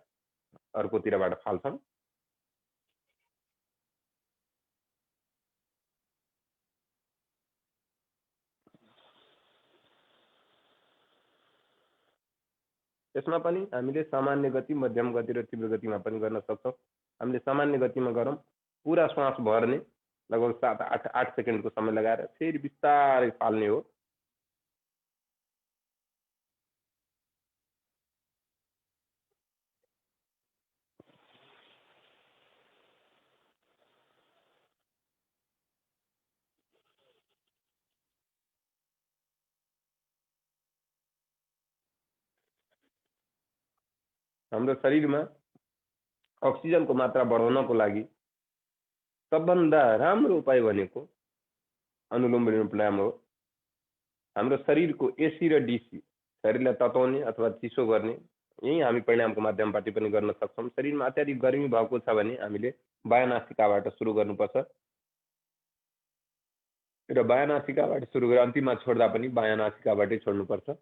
अर्कोतिरबाट फाल्छौँ। यसमा पनि हामीले सामान्य गति, मध्यम गति र तीव्र गतिमा पनि गर्न सक्छौँ। हामीले सामान्य गतिमा गरौँ, पुरा श्वास भर्ने लगभग 7-8 सेकेन्डको समय लगाएर फेरि बिस्तारै फाल्ने हो। हाम्रो शरीरमा अक्सिजनको मात्रा बढाउनको लागि सबभन्दा राम्रो उपाय भनेको अनुलोम विलोम प्राणायाम हो। हाम्रो शरीरको एसी र डीसी, शरीरलाई तताउने अथवा चिसो गर्ने, यही हामी प्राणायामको माध्यमबाट पनि गर्न सक्छौँ। शरीरमा अत्याधिक गर्मी भएको छ भने हामीले बायाँ नासिकाबाट सुरु गर्नुपर्छ र बायाँ नासिकाबाट सुरु गरेर अन्तिममा छोड्दा पनि बायाँ नासिकाबाटै छोड्नुपर्छ।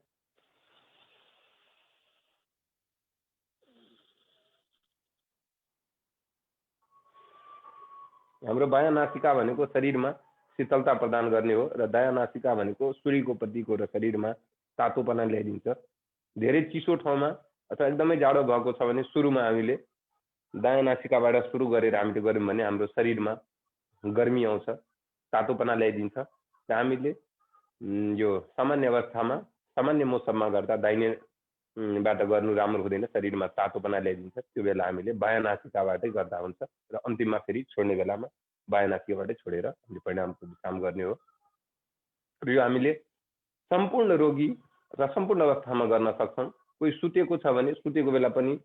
हाम्रो बायाँ नासिका भनेको शरीरमा शीतलता प्रदान गर्ने हो र दायाँ नासिका भनेको सूर्यको प्रतीक हो र शरीरमा तातोपना ल्याइदिन्छ। धेरै चिसो ठाउँमा अथवा एकदमै जाडो भएको छ भने सुरुमा हामीले दायाँ नासिकाबाट सुरु गरेर हामीले गऱ्यौँ भने हाम्रो शरीरमा गर्मी आउँछ, तातोपना ल्याइदिन्छ। र हामीले यो सामान्य अवस्थामा, सामान्य मौसममा गर्दा दाहिनेबाट गर्नु राम्रो हुँदैन, शरीरमा तातोपना ल्याइदिन्छ। त्यो बेला हामीले बायाँ नासिकाबाटै गर्दा हुन्छ र अन्तिममा फेरि छोड्ने बेलामा बायाँ नासिकाबाटै छोडेर हामीले प्राणायामको काम गर्ने हो। र यो हामीले सम्पूर्ण रोगी र सम्पूर्ण अवस्थामा गर्न सक्छौँ। कोही सुतेको छ भने सुतेको बेला पनि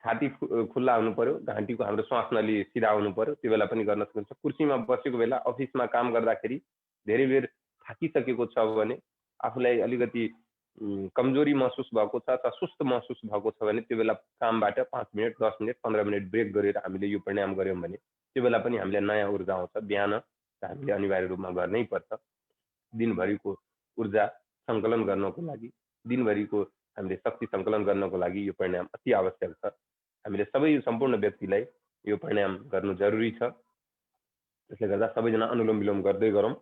छाती खुल्ला हुनु पर्यो, घाँटीको हाम्रो श्वास नली सिधा हुनु पर्यो, त्यो बेला पनि गर्न सकिन्छ। कुर्सीमा बसेको बेला, अफिसमा काम गर्दाखेरि धेरै बेर थाकिसकेको छ भने, आफूलाई अलिकति कमजोरी महसुस भएको छ अथवा सुस्त महसुस भएको छ भने त्यो बेला कामबाट 5 मिनट, 10 मिनट, 15 मिनट ब्रेक गरेर हामीले यो प्राणायाम गऱ्यौँ भने त्यो बेला पनि हामीलाई नयाँ ऊर्जा आउँछ। बिहान हामीले अनिवार्य रूपमा गर्नै पर्छ। दिनभरिको ऊर्जा सङ्कलन गर्नको लागि, दिनभरिको हामीले शक्ति सङ्कलन गर्नको लागि यो प्राणायाम अति आवश्यक छ। हामीले सबै सम्पूर्ण व्यक्तिलाई यो प्राणायाम गर्नु जरुरी छ। त्यसले गर्दा सबैजना अनुलोम विलोम गर्दै गरौँ।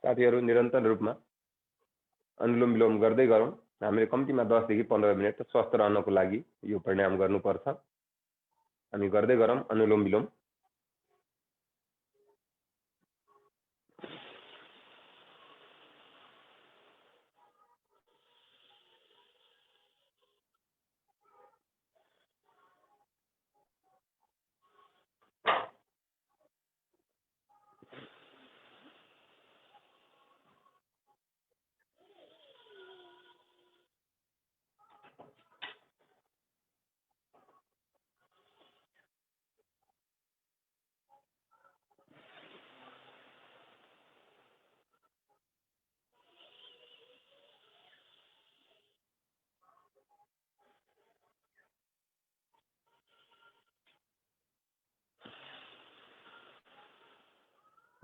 साथीहरू निरन्तर रूपमा अनुलोम विलोम गर्दै गरौँ। हामीले कम्तीमा 10 देखि 15 मिनट स्वस्थ रहनको लागि यो प्राणायाम गर्नुपर्छ। हामी गर्दै गरौँ अनुलोम विलोम।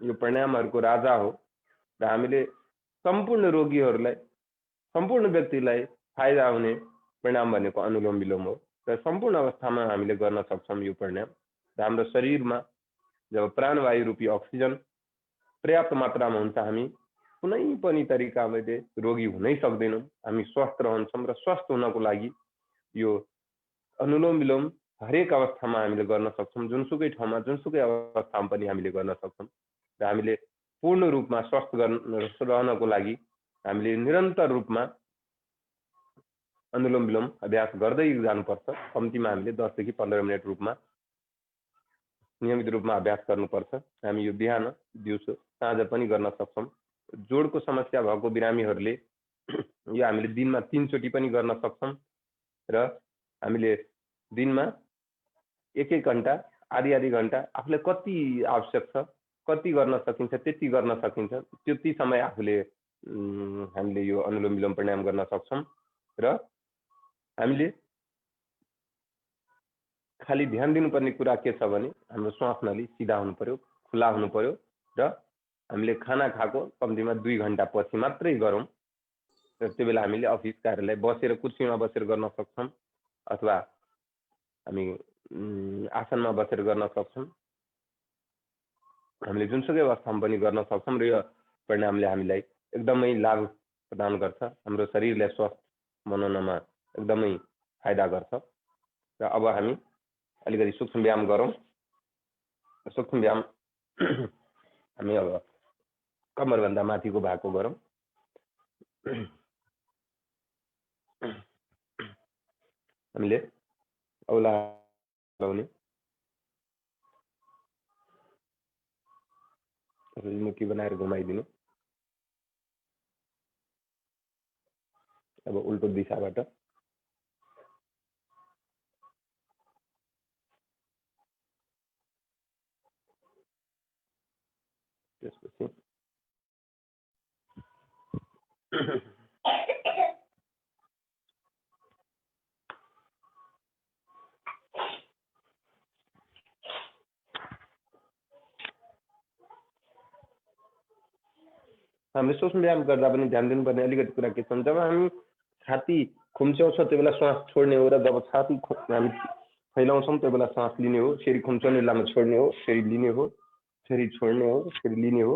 यो प्राणायामहरूको राजा हो र हामीले सम्पूर्ण रोगीहरूलाई, सम्पूर्ण व्यक्तिलाई फाइदा हुने प्राणायाम भनेको अनुलोम विलोम हो र सम्पूर्ण अवस्थामा हामीले गर्न सक्छौँ यो प्राणायाम। र हाम्रो शरीरमा जब प्राणवायु रूपी अक्सिजन पर्याप्त मात्रामा हुन्छ, हामी कुनै पनि तरिकाले रोगी हुनै सक्दैनौँ। हामी स्वस्थ रहन्छौँ र स्वस्थ हुनको लागि यो अनुलोम विलोम हरेक अवस्थामा हामीले गर्न सक्छौँ, जुनसुकै ठाउँमा जुनसुकै अवस्थामा पनि हामीले गर्न सक्छौँ र हामीले पूर्ण रूपमा स्वस्थ रहनको लागि हामीले निरन्तर रूपमा अनुलोम विलोम अभ्यास गर्दै जानुपर्छ। कम्तीमा हामीले 10 देखि 15 मिनट रूपमा नियमित रूपमा अभ्यास गर्नुपर्छ। हामी यो बिहान दिउँसो साँझ पनि गर्न सक्छौँ। जोडको समस्या भएको बिरामीहरूले यो हामीले दिनमा 3 चोटि पनि गर्न सक्छौँ र हामीले दिनमा 1-1 घण्टा आधी घण्टा आफूलाई कति आवश्यक छ, कति गर्न सकिन्छ त्यति गर्न सकिन्छ, त्यति समय आफूले हामीले यो अनुलोम विलोम प्राणायाम गर्न सक्छौँ र हामीले खाली ध्यान दिनुपर्ने कुरा के छ भने हाम्रो श्वास नली सिधा हुनु पर्यो, खुला हुनु पर्यो र हामीले खाना खाएको कम्तीमा 2 घण्टा पछि मात्रै गरौँ र त्यो बेला हामीले अफिस कार्यालय बसेर कुर्सीमा बसेर गर्न सक्छौँ अथवा हामी आसनमा बसेर गर्न सक्छौँ। हामीले जुनसुकै अवस्थामा पनि गर्न सक्छौँ र यो प्राणायामले हामीलाई एकदमै लाभ प्रदान गर्छ, हाम्रो शरीरलाई स्वस्थ बनाउनमा एकदमै फाइदा गर्छ। र अब हामी अलिकति सूक्ष्म व्यायाम गरौँ। सूक्ष्म व्यायाम हामी अब कम्मरभन्दा माथिको भागको गरौँ। हामीले औला लाउने, मुखी बनाएर घुमाइदिनु। अब उल्टो दिशाबाट त्यसपछि हामीले सूक्ष्म व्यायाम गर्दा पनि ध्यान दिनुपर्ने अलिकति कुरा के छ भने जब हामी छाती खुम्च्याउँछ त्यो बेला श्वास छोड्ने हो र जब छाती हामी फैलाउँछौँ त्यो बेला श्वास लिने हो, फेरि खुम्च्याउने बेलामा छोड्ने हो, फेरि लिने हो, फेरि छोड्ने हो, फेरि लिने हो।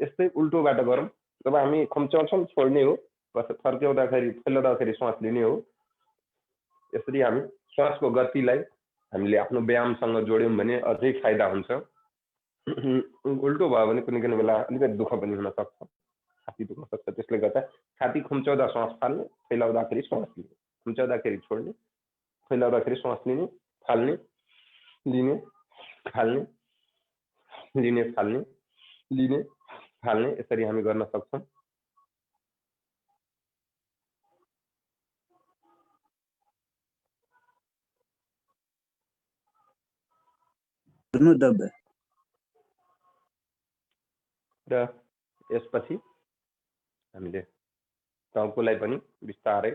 यस्तै उल्टोबाट गरौँ। जब हामी खुम्च्याउँछौँ छोड्ने हो, फर्क्याउँदाखेरि फैलाउँदाखेरि श्वास लिने हो। यसरी हामी श्वासको गतिलाई हामीले आफ्नो व्यायामसँग जोड्यौँ भने अझै फाइदा हुन्छ। उल्टो भयो भने कुनै बेला अलिकति दुःख पनि हुन सक्छ, छाती दुख्न सक्छ। त्यसले गर्दा छाती खुम्च्याउँदा श्वास फाल्ने, फैलाउँदाखेरि श्वास लिने, खुम्च्याउँदाखेरि छोड्ने, फैलाउँदाखेरि श्वास लिने, फाल्ने, लिने, फाल्ने, लिने, फाल्ने, लिने, फाल्ने, यसरी हामी गर्न सक्छौँ। र यसपछि हामीले टाउकोलाई पनि बिस्तारै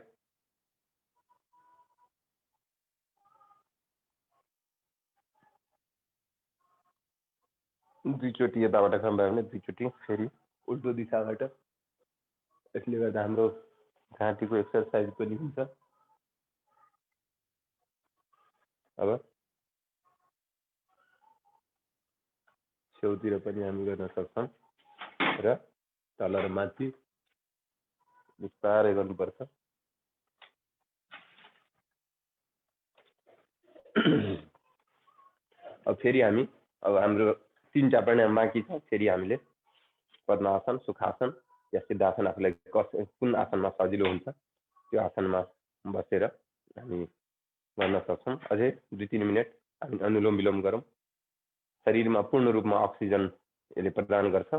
दुईचोटि यताबाट खम्बायो भने दुईचोटि फेरि उल्टो दिशाबाट। यसले गर्दा हाम्रो घाँटीको एक्सर्साइज पनि हुन्छ। अब छेउतिर पनि हामी गर्न सक्छौँ र तल र माथि बिस्तारै गर्नुपर्छ। अब फेरि हामी अब हाम्रो 3टा प्राणायाम बाँकी छ। फेरि हामीले पद्मासन, सुखासन या सिद्धासन आफूलाई कुन आसनमा सजिलो हुन्छ त्यो आसनमा बसेर हामी गर्न सक्छौँ। अझै 2-3 मिनट हामी अनुलोम विलोम गरौँ। शरीरमा पूर्ण रूपमा अक्सिजन यसले प्रदान गर्छ।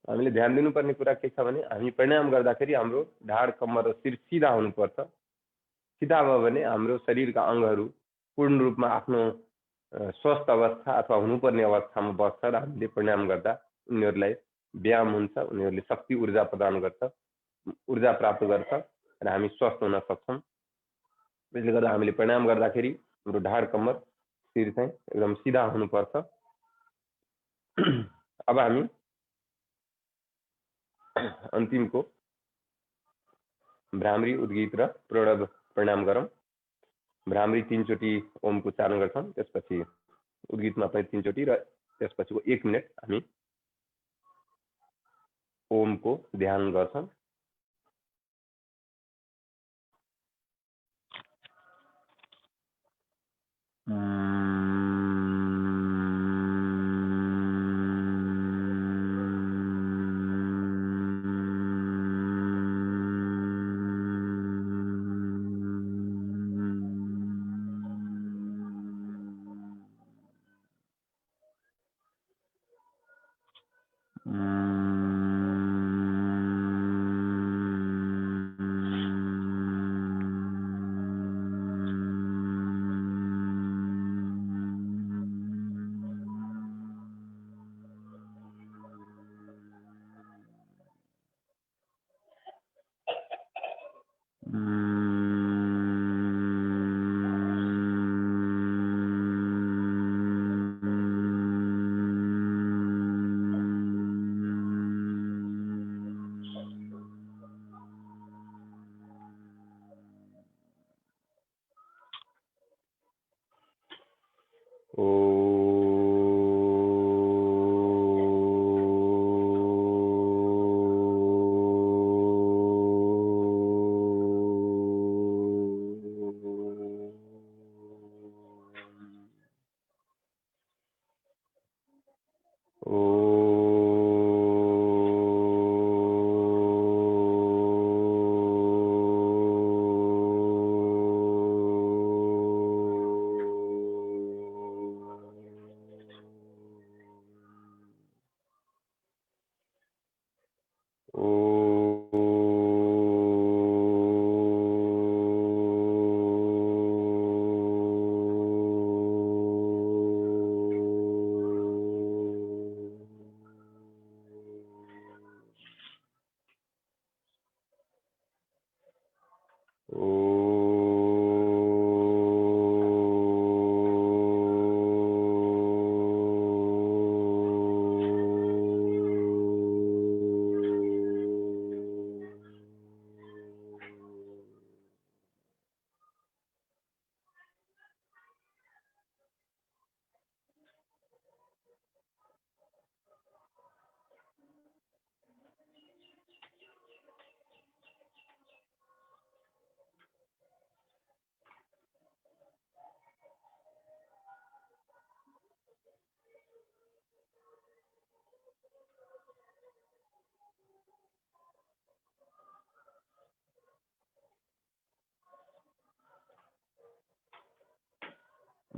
हामीले ध्यान दिनुपर्ने कुरा के छ भने हामी प्राणायाम गर्दाखेरि हाम्रो ढाड, कम्मर र शिर सिधा हुनुपर्छ। सिधा भयो भने हाम्रो शरीरका अङ्गहरू पूर्ण रूपमा आफ्नो स्वस्थ अवस्था अथवा हुनुपर्ने अवस्थामा बस्छ र हामीले प्राणायाम गर्दा उनीहरूलाई व्यायाम हुन्छ, उनीहरूले शक्ति ऊर्जा प्रदान गर्छ, ऊर्जा प्राप्त गर्छ र हामी स्वस्थ हुन सक्छौँ। त्यसले गर्दा हामीले प्राणायाम गर्दाखेरि हाम्रो ढाड, कम्मर, शिर चाहिँ एकदम सिधा हुनुपर्छ। अब हामी अन्तिमको भ्रामरी, उद्गीत र प्रणव प्राणायाम गरौँ। भ्रामरी 3 चोटि ओमको उच्चारण गर्छौँ, त्यसपछि उद्गीतमा पनि 3 चोटि र त्यसपछिको 1 मिनट हामी ओम को ध्यान गर्छौं।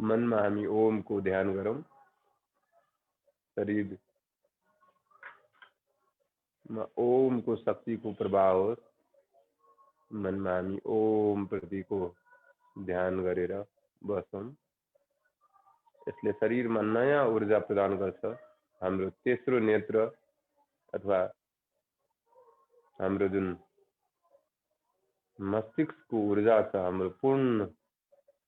मनमा हामी ओम को ध्यान गरौं। शरीरमा ओम को शक्ति को प्रवाह होस्। मनमा हामी ओम प्रतिको ध्यान गरेर बसौं। यसले शरीरमा नयाँ ऊर्जा प्रदान गर्छ। हाम्रो तेस्रो नेत्र अथवा हाम्रो जुन मस्तिष्कको ऊर्जा छ, हाम्रो पूर्ण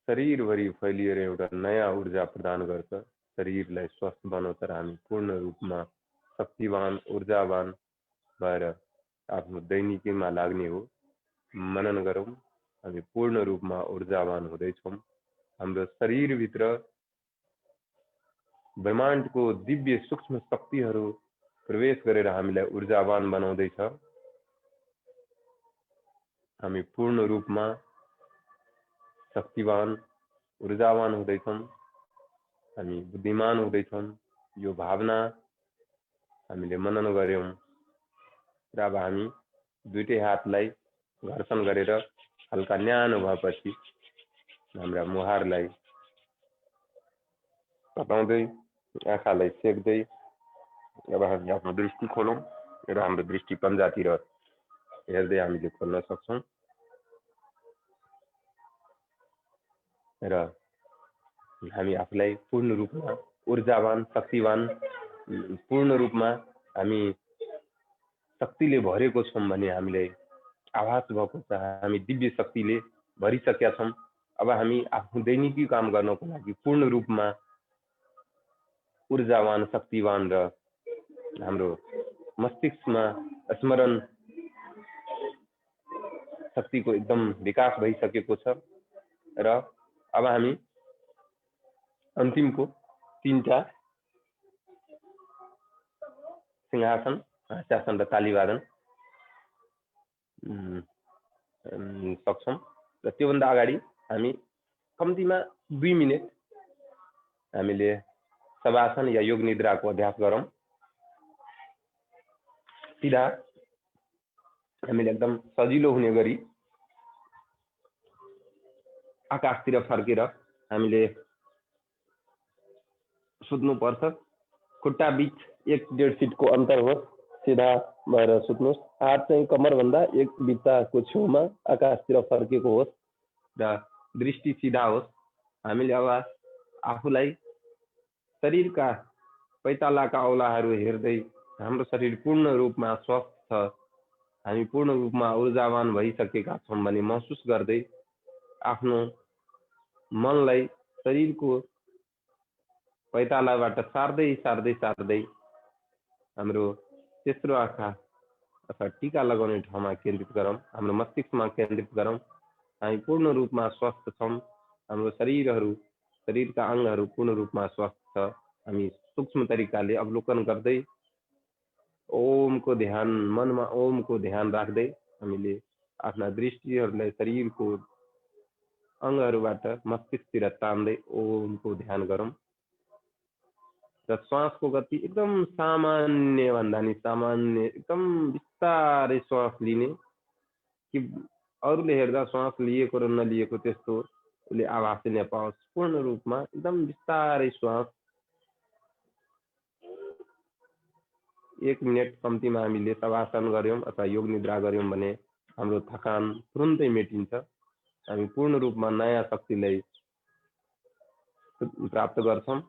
शरीरभरि फैलिएर एउटा नयाँ ऊर्जा प्रदान गर्छ। शरीरलाई स्वस्थ बनाउँछ र हामी पूर्ण रूपमा शक्तिवान ऊर्जावान भएर आफ्नो दैनिकीमा लाग्ने हो। मनन गरौं। हामी पूर्ण रूपमा ऊर्जावान हुँदैछौं। हाम्रो शरीरभित्र ब्रह्माण्डको दिव्य सूक्ष्म शक्तिहरू प्रवेश गरेर हामीलाई ऊर्जावान बनाउँदैछ। हामी पूर्ण रूपमा शक्तिवान ऊर्जावान हुँदैछौं। हामी बुद्धिमान हुँदैछौं। यो भावना हामीले मनन गर्यौं र अब हामी दुईटै हातलाई घर्षण गरेर हल्का न्यानो भएपछि हाम्रा मुहारलाई तताउँदै आँखालाई सेक्दै अब हामी आफ्नो दृष्टि खोलौं र हाम्रो दृष्टि पन्जातिर हेर्दै हामीले खोल्न सक्छौं र हामी आफूलाई पूर्ण रूपमा ऊर्जावान शक्तिवान पूर्ण रूपमा हामी शक्तिले भरेको छौं भन्ने हामीलाई आभास भएको छ। हामी दिव्य शक्तिले भरिसकेका छौं। अब हामी आफ्नो दैनिकी काम गर्नको लागि पूर्ण रूपमा ऊर्जावान शक्तिवान र हाम्रो मस्तिष्कमा स्मरण शक्तिको एकदम विकास भइसकेको छ र अब हामी अन्तिमको तीनटा सिंहासन हाँस्यासन र तालीवादन सक्छौँ। र त्योभन्दा अगाडि हामी कम्तीमा 2 मिनेट हामीले शवासन या योग निद्राको अभ्यास गरौँ। सिधा हामीले एकदम सजिलो हुने गरी आकाशतिर फर्केर हामीले सुत्नुपर्छ। खुट्टा बीच 1-1.5 फिटको अन्तर होस्, सिधा भएर सुत्नुहोस्। हात चाहिँ कम्मरभन्दा 1 बित्ताको छेउमा आकाशतिर फर्केको होस् र दृष्टि सिधा होस्। हामीले अब आफूलाई शरीरका पैतालाका औलाहरू हेर्दै हाम्रो शरीर पूर्ण रूपमा स्वस्थ छ, हामी पूर्ण रूपमा ऊर्जावान भइसकेका छौँ भन्ने महसुस गर्दै आफ्नो मनलाई शरीरको पैतालाबाट सार्दै सार्दै सार्दै हाम्रो तेस्रो आँखा अथवा टीका लगाउने ठाउँमा केन्द्रित गरौँ, हाम्रो मस्तिष्कमा केन्द्रित गरौँ। हामी पूर्ण रूपमा स्वस्थ छौँ, हाम्रो शरीरका अङ्गहरू पूर्ण रूपमा स्वस्थ छ। हामी सूक्ष्म तरिकाले अवलोकन गर्दै ओमको ध्यान, मनमा ओमको ध्यान राख्दै हामीले आफ्ना दृष्टिहरूलाई शरीरको अङ्गहरूबाट मस्तिष्कतिर तान्दै ओमको ध्यान गरौँ। र श्वासको गति एकदम सामान्य भन्दा नि सामान्य, एकदम बिस्तारै श्वास लिने कि अरूले हेर्दा श्वास लिएको र नलिएको त्यस्तो उसले आभास नपाओस्। पूर्ण रूपमा एकदम बिस्तारै श्वास 1 मिनेट कम्तीमा हामीले शवासन गऱ्यौँ अथवा योग निद्रा गऱ्यौँ भने हाम्रो थकान तुरुन्तै मेटिन्छ। हामी पूर्ण रूपमा नयाँ शक्तिलाई प्राप्त गर्छौँ।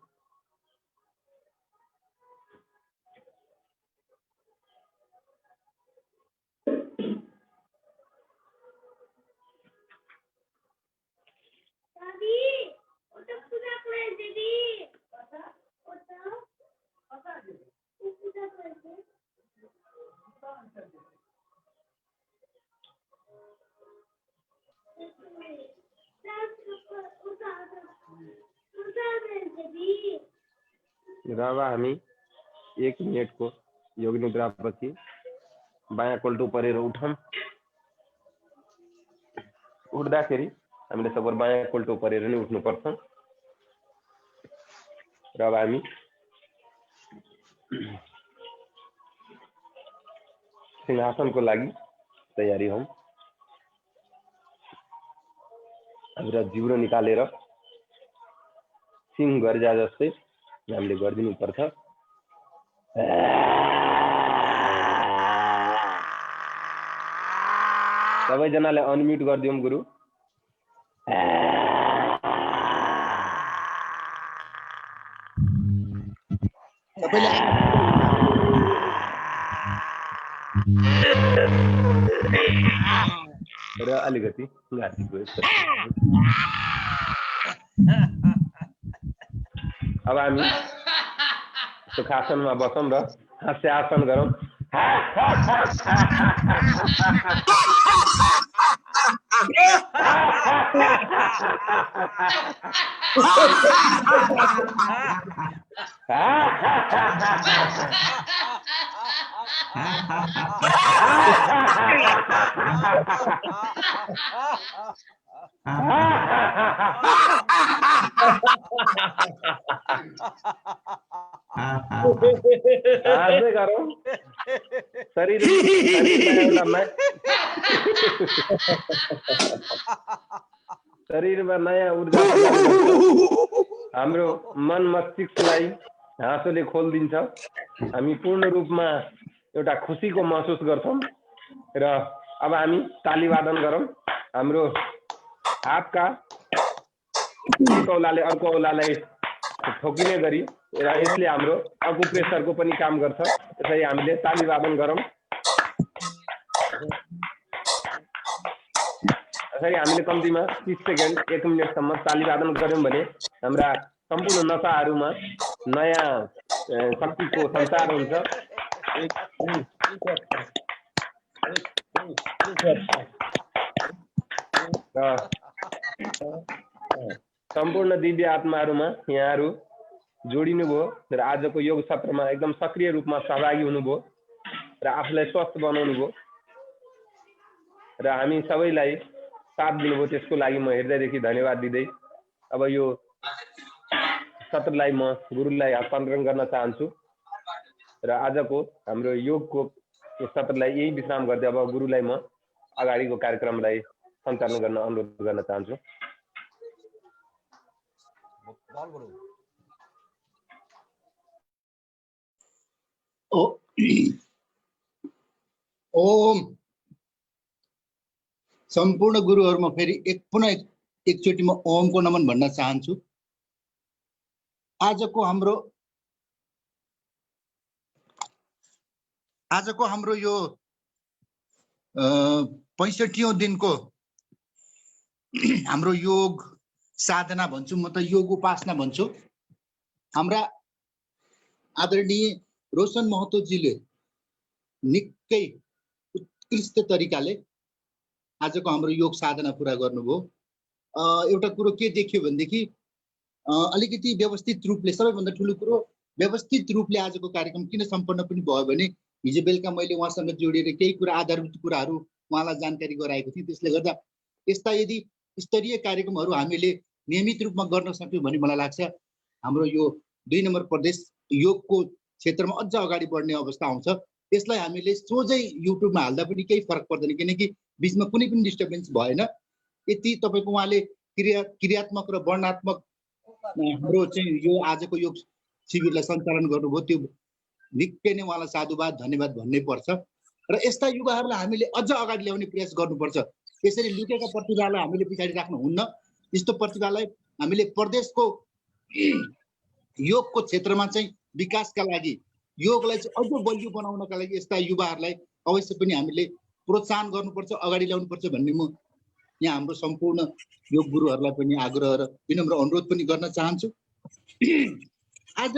र अब हामी 1 मिनेटको योग निद्रापछि बायाँ कोल्टो परेर उठौँ। उठ्दाखेरि हामीले सबै बायाँ कोल्टो परेर नै उठ्नुपर्छ। र अब हामी सिंहासनको लागि तयारी हौँ। हाम्रो जिउरो निकालेर सिंह गर्जा जस्तै हामीले गरिदिनु पर्छ। सबैजनाले अनम्युट गरिदिउँ गुरु। र अलिकति घाँटीको अब हामी सुखासनमा बसौँ र हास्यासन गरौँ। शरीरमा नयाँ ऊर्जा हाम्रो मन मस्तिष्कलाई हाँसोले खोलिदिन्छ। हामी पूर्ण रूपमा एउटा खुसीको महसुस गर्छौँ। र अब हामी ताली वादन गरौँ। हाम्रो हातका एक औलाले अर्को औलालाई ठोकिने गरी र यसले हाम्रो अकुप्रेसरको पनि काम गर्छ। त्यसैले हामीले ताली वादन गरौँ। यसरी हामीले कम्तीमा 30 सेकेन्ड 1 मिनेटसम्म ताली वादन गऱ्यौँ भने हाम्रा सम्पूर्ण नसाहरूमा नयाँ शक्तिको सञ्चार हुन्छ। सम्पूर्ण दिव्य आत्माहरूमा यहाँहरू जोडिनुभयो र आजको योग सत्रमा एकदम सक्रिय रूपमा सहभागी हुनुभयो। र आफूलाई स्वस्थ बनाउनु भयो र हामी सबैलाई साथ दिनुभयो। त्यसको लागि म हृदयदेखि धन्यवाद दिँदै अब यो सत्रलाई म गुरुलाई हस्तान्तरण गर्न चाहन्छु र आजको हाम्रो योगको सत्रलाई यही विश्राम गर्दै अब गुरुलाई म अगाडिको कार्यक्रमलाई सञ्चालन गर्न अनुरोध गर्न चाहन्छु। ओम सम्पूर्ण गुरुहरुमा फेरि पुनः एकचोटि म ओमको नमन भन्न चाहन्छु। आजको हाम्रो यो 65औं दिनको हाम्रो योग साधना भन्छु, म त योग उपासना भन्छु। हाम्रा आदरणीय रोशन महतोजीले निकै उत्कृष्ट तरिकाले आजको हाम्रो योग साधना पूरा गर्नुभयो। एउटा कुरो के देखियो भनेदेखि अलिकति व्यवस्थित रूपले, सबैभन्दा ठुलो कुरो व्यवस्थित रूपले आजको कार्यक्रम किन सम्पन्न पनि भयो भने हिजो बेलुका मैले उहाँसँग जोडिएर केही कुरा आधारभूत कुराहरू उहाँलाई जानकारी गराएको थिएँ। त्यसले गर्दा यस्ता यदि स्तरीय कार्यक्रमहरू हामीले नियमित रूपमा गर्न सक्यौँ भने मलाई लाग्छ हाम्रो यो 2 नम्बर प्रदेश योगको क्षेत्रमा अझ अगाडि बढ्ने अवस्था आउँछ। त्यसलाई हामीले सोझै युट्युबमा हाल्दा पनि केही फरक पर्दैन, किनकि बीचमा कुनै पनि डिस्टर्बेन्स भएन। यति तपाईको उहाँले क्रियात्मक र वर्णनात्मक हाम्रो चाहिँ यो आजको योग शिविरलाई सञ्चालन गर्नुभयो, त्यो निकै नै उहाँलाई साधुवाद धन्यवाद भन्नै पर्छ। र यस्ता युवाहरूलाई हामीले अझ अगाडि ल्याउने प्रयास गर्नुपर्छ। त्यसरी लुकेका प्रतिभालाई हामीले पछाडि राख्नु हुन्न। यस्तो प्रतिभालाई हामीले प्रदेशको योगको क्षेत्रमा चाहिँ विकासका लागि, योगलाई चाहिँ अझ बलियो बनाउनका लागि यस्ता युवाहरूलाई अवश्य पनि हामीले प्रोत्साहन गर्नुपर्छ, अगाडि ल्याउनुपर्छ भन्ने म यहाँ हाम्रो सम्पूर्ण योग गुरुहरूलाई पनि आग्रह र विनम्र अनुरोध पनि गर्न चाहन्छु। आज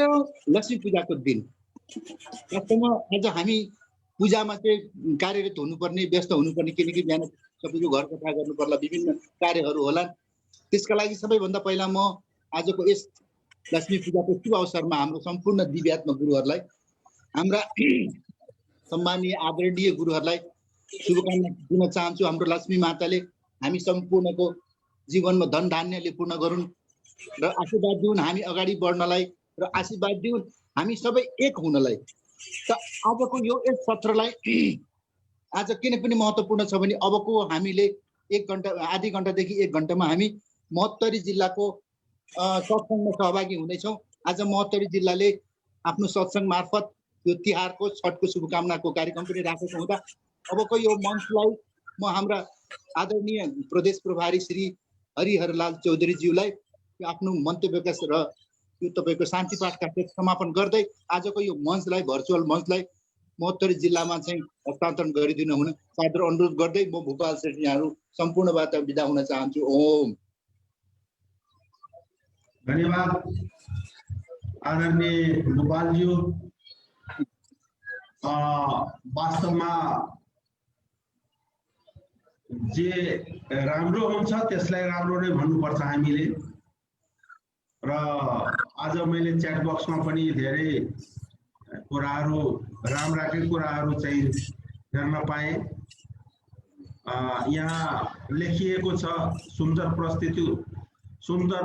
लक्ष्मी पूजाको दिन, वास्तवमा आज हामी पूजामा चाहिँ कार्यरत हुनुपर्ने, व्यस्त हुनुपर्ने, किनकि बिहान सबैको घर कथा गर्नु पर्ला, विभिन्न कार्यहरू होला। त्यसका लागि सबैभन्दा पहिला म आजको यस लक्ष्मी पूजाको शुभ अवसरमा हाम्रो सम्पूर्ण दिव्यात्मक गुरुहरूलाई, हाम्रा सम्मानीय आदरणीय गुरुहरूलाई शुभकामना दिन चाहन्छु। हाम्रो लक्ष्मी माताले हामी सम्पूर्णको जीवनमा धन धान्यले पूर्ण गरून् र आशीर्वाद दिउन् हामी अगाडि बढ्नलाई, र आशीर्वाद दिउन् हामी सबै एक हुनलाई। त आजको यो यस सत्रलाई आज किन पनि महत्त्वपूर्ण छ भने अबको हामीले 1 घण्टा आधी घण्टादेखि 1 घण्टामा हामी महोत्तरी जिल्लाको सत्सङ्गमा सहभागी हुनेछौँ। आज महोत्तरी जिल्लाले आफ्नो सत्सङ्ग मार्फत यो तिहारको छठको शुभकामनाको कार्यक्रम पनि राखेको हुँदा अबको यो मञ्चलाई म हाम्रा आदरणीय प्रदेश प्रभारी श्री हरिहरलाल चौधरीज्यूलाई आफ्नो मन्तव्यका र यो तपाईँको शान्ति पाठका साथ समापन गर्दै आजको यो मञ्चलाई, भर्चुअल मञ्चलाई महोत्तरी जिल्लामा चाहिँ हस्तान्तरण गरिदिनु हुन सादर अनुरोध गर्दै म भूपाल सेठी यहाँहरू सम्पूर्णबाट बिदा हुन चाहन्छु। ओम। धन्यवाद आदरणीय भूपालज्यू। वास्तवमा जे राम्रो हुन्छ त्यसलाई राम्रो नै भन्नुपर्छ हामीले। र आज मैले च्याट बक्समा पनि धेरै कुराहरू राम्राकै कुराहरू चाहिँ हेर्न पाएँ। यहाँ लेखिएको छ सुन्दर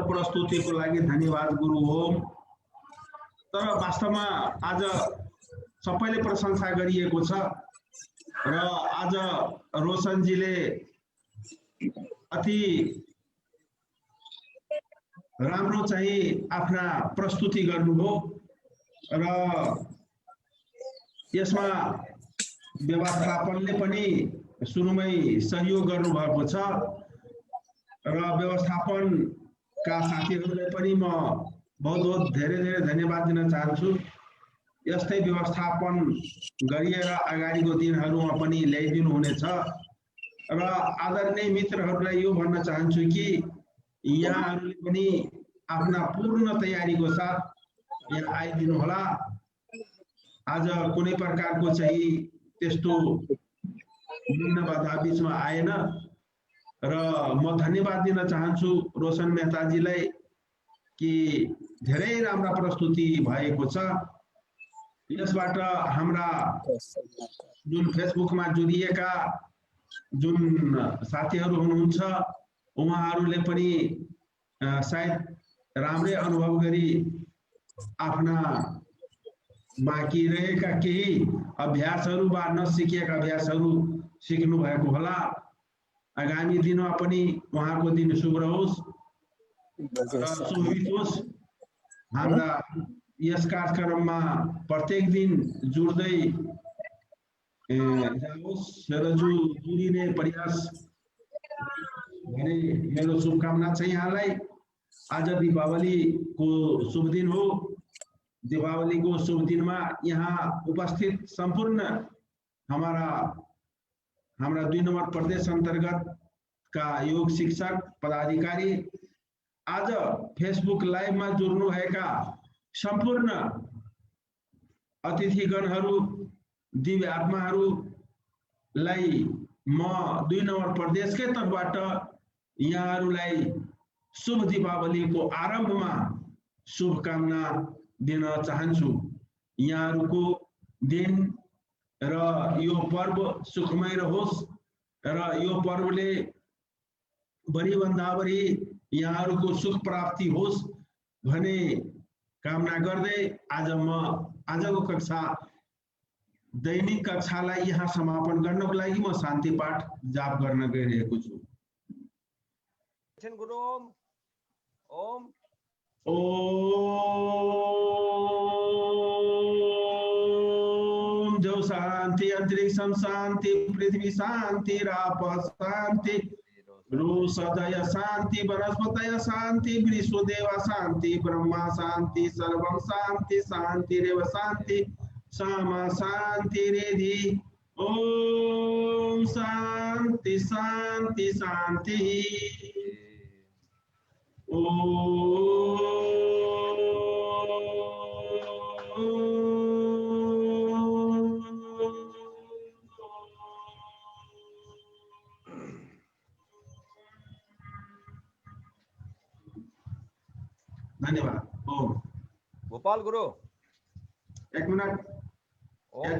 प्रस्तुतिको लागि धन्यवाद गुरु ओम। तर वास्तवमा आज सबैले प्रशंसा गरिएको छ र आज रोशनजीले अति राम्रो चाहिँ आफ्ना प्रस्तुति गर्नुभयो र यसमा व्यवस्थापनले पनि सुरुमै सहयोग गर्नुभएको छ र व्यवस्थापनका साथीहरूलाई पनि म बहुत धेरै धन्यवाद दिन चाहन्छु। यस्तै व्यवस्थापन गरिएर अगाडिको दिनहरूमा पनि ल्याइदिनु हुनेछ र आदरणीय मित्रहरूलाई यो भन्न चाहन्छु कि यहाँहरूले पनि आफ्ना पूर्ण तयारीको साथ यहाँ आइदिनु होला। आज कुनै प्रकारको चाहिँ त्यस्तो बाधा बिचमा आएन र म धन्यवाद दिन चाहन्छु रोशन मेहताजीलाई कि धेरै राम्रा प्रस्तुति भएको छ। यसबाट हाम्रा जुन फेसबुकमा जोडिएका जुन साथीहरू हुनुहुन्छ उहाँहरूले पनि सायद राम्रै अनुभव गरी आफ्ना बाँकी रहेका केही अभ्यासहरू वा नसिकेका अभ्यासहरू सिक्नु भएको होला। आगामी दिनमा पनि उहाँको दिन शुभ रहोस् र शुभित होस्। हाम्रा यस कार्यक्रममा प्रत्येक दिन जुड्दै जाओस् र जोडिने प्रयास भने मेरो शुभकामना छ यहाँलाई। आज दीपावलीको शुभ दिन हो। दीपावलीको शुभ दिनमा यहाँ उपस्थित सम्पूर्ण हाम्रा 2 नम्बर प्रदेश अन्तर्गत का योग शिक्षक पदाधिकारी, आज फेसबुक लाइभमा जोड्नु भएका सम्पूर्ण अतिथिगणहरू, दिव्य आत्माहरूलाई म 2 नम्बर प्रदेशकै तर्फबाट यहाँहरूलाई शुभ दीपावलीको आरम्भमा शुभकामना दिन चाहन्छु। यहाँहरूको दिन र यो पर्व सुखमय रहोस् र यो पर्वले बढीभन्दा बढी यहाँहरूको सुख प्राप्ति होस् भने कामना गर्दै आज म आजको कक्षा दैनिक कक्षालाई यहाँ समापन गर्नको लागि म शान्ति पाठ जाप गर्न गइरहेको छु। गुरु ओम ओम जो शांति, अंतरिक्षम शांति, पृथ्वी शांति, राप शांति, सदय शांति, वनस्पतय शांति, विश्वदेव शांति, ब्रह्मा शांति, सर्वं शांति, शांतिरेव शांति, सामा शांति रेधि। ओम शांति शांति शांति। धन्यवाद। ओम गोपाल गुरु 1 मिनट। ओम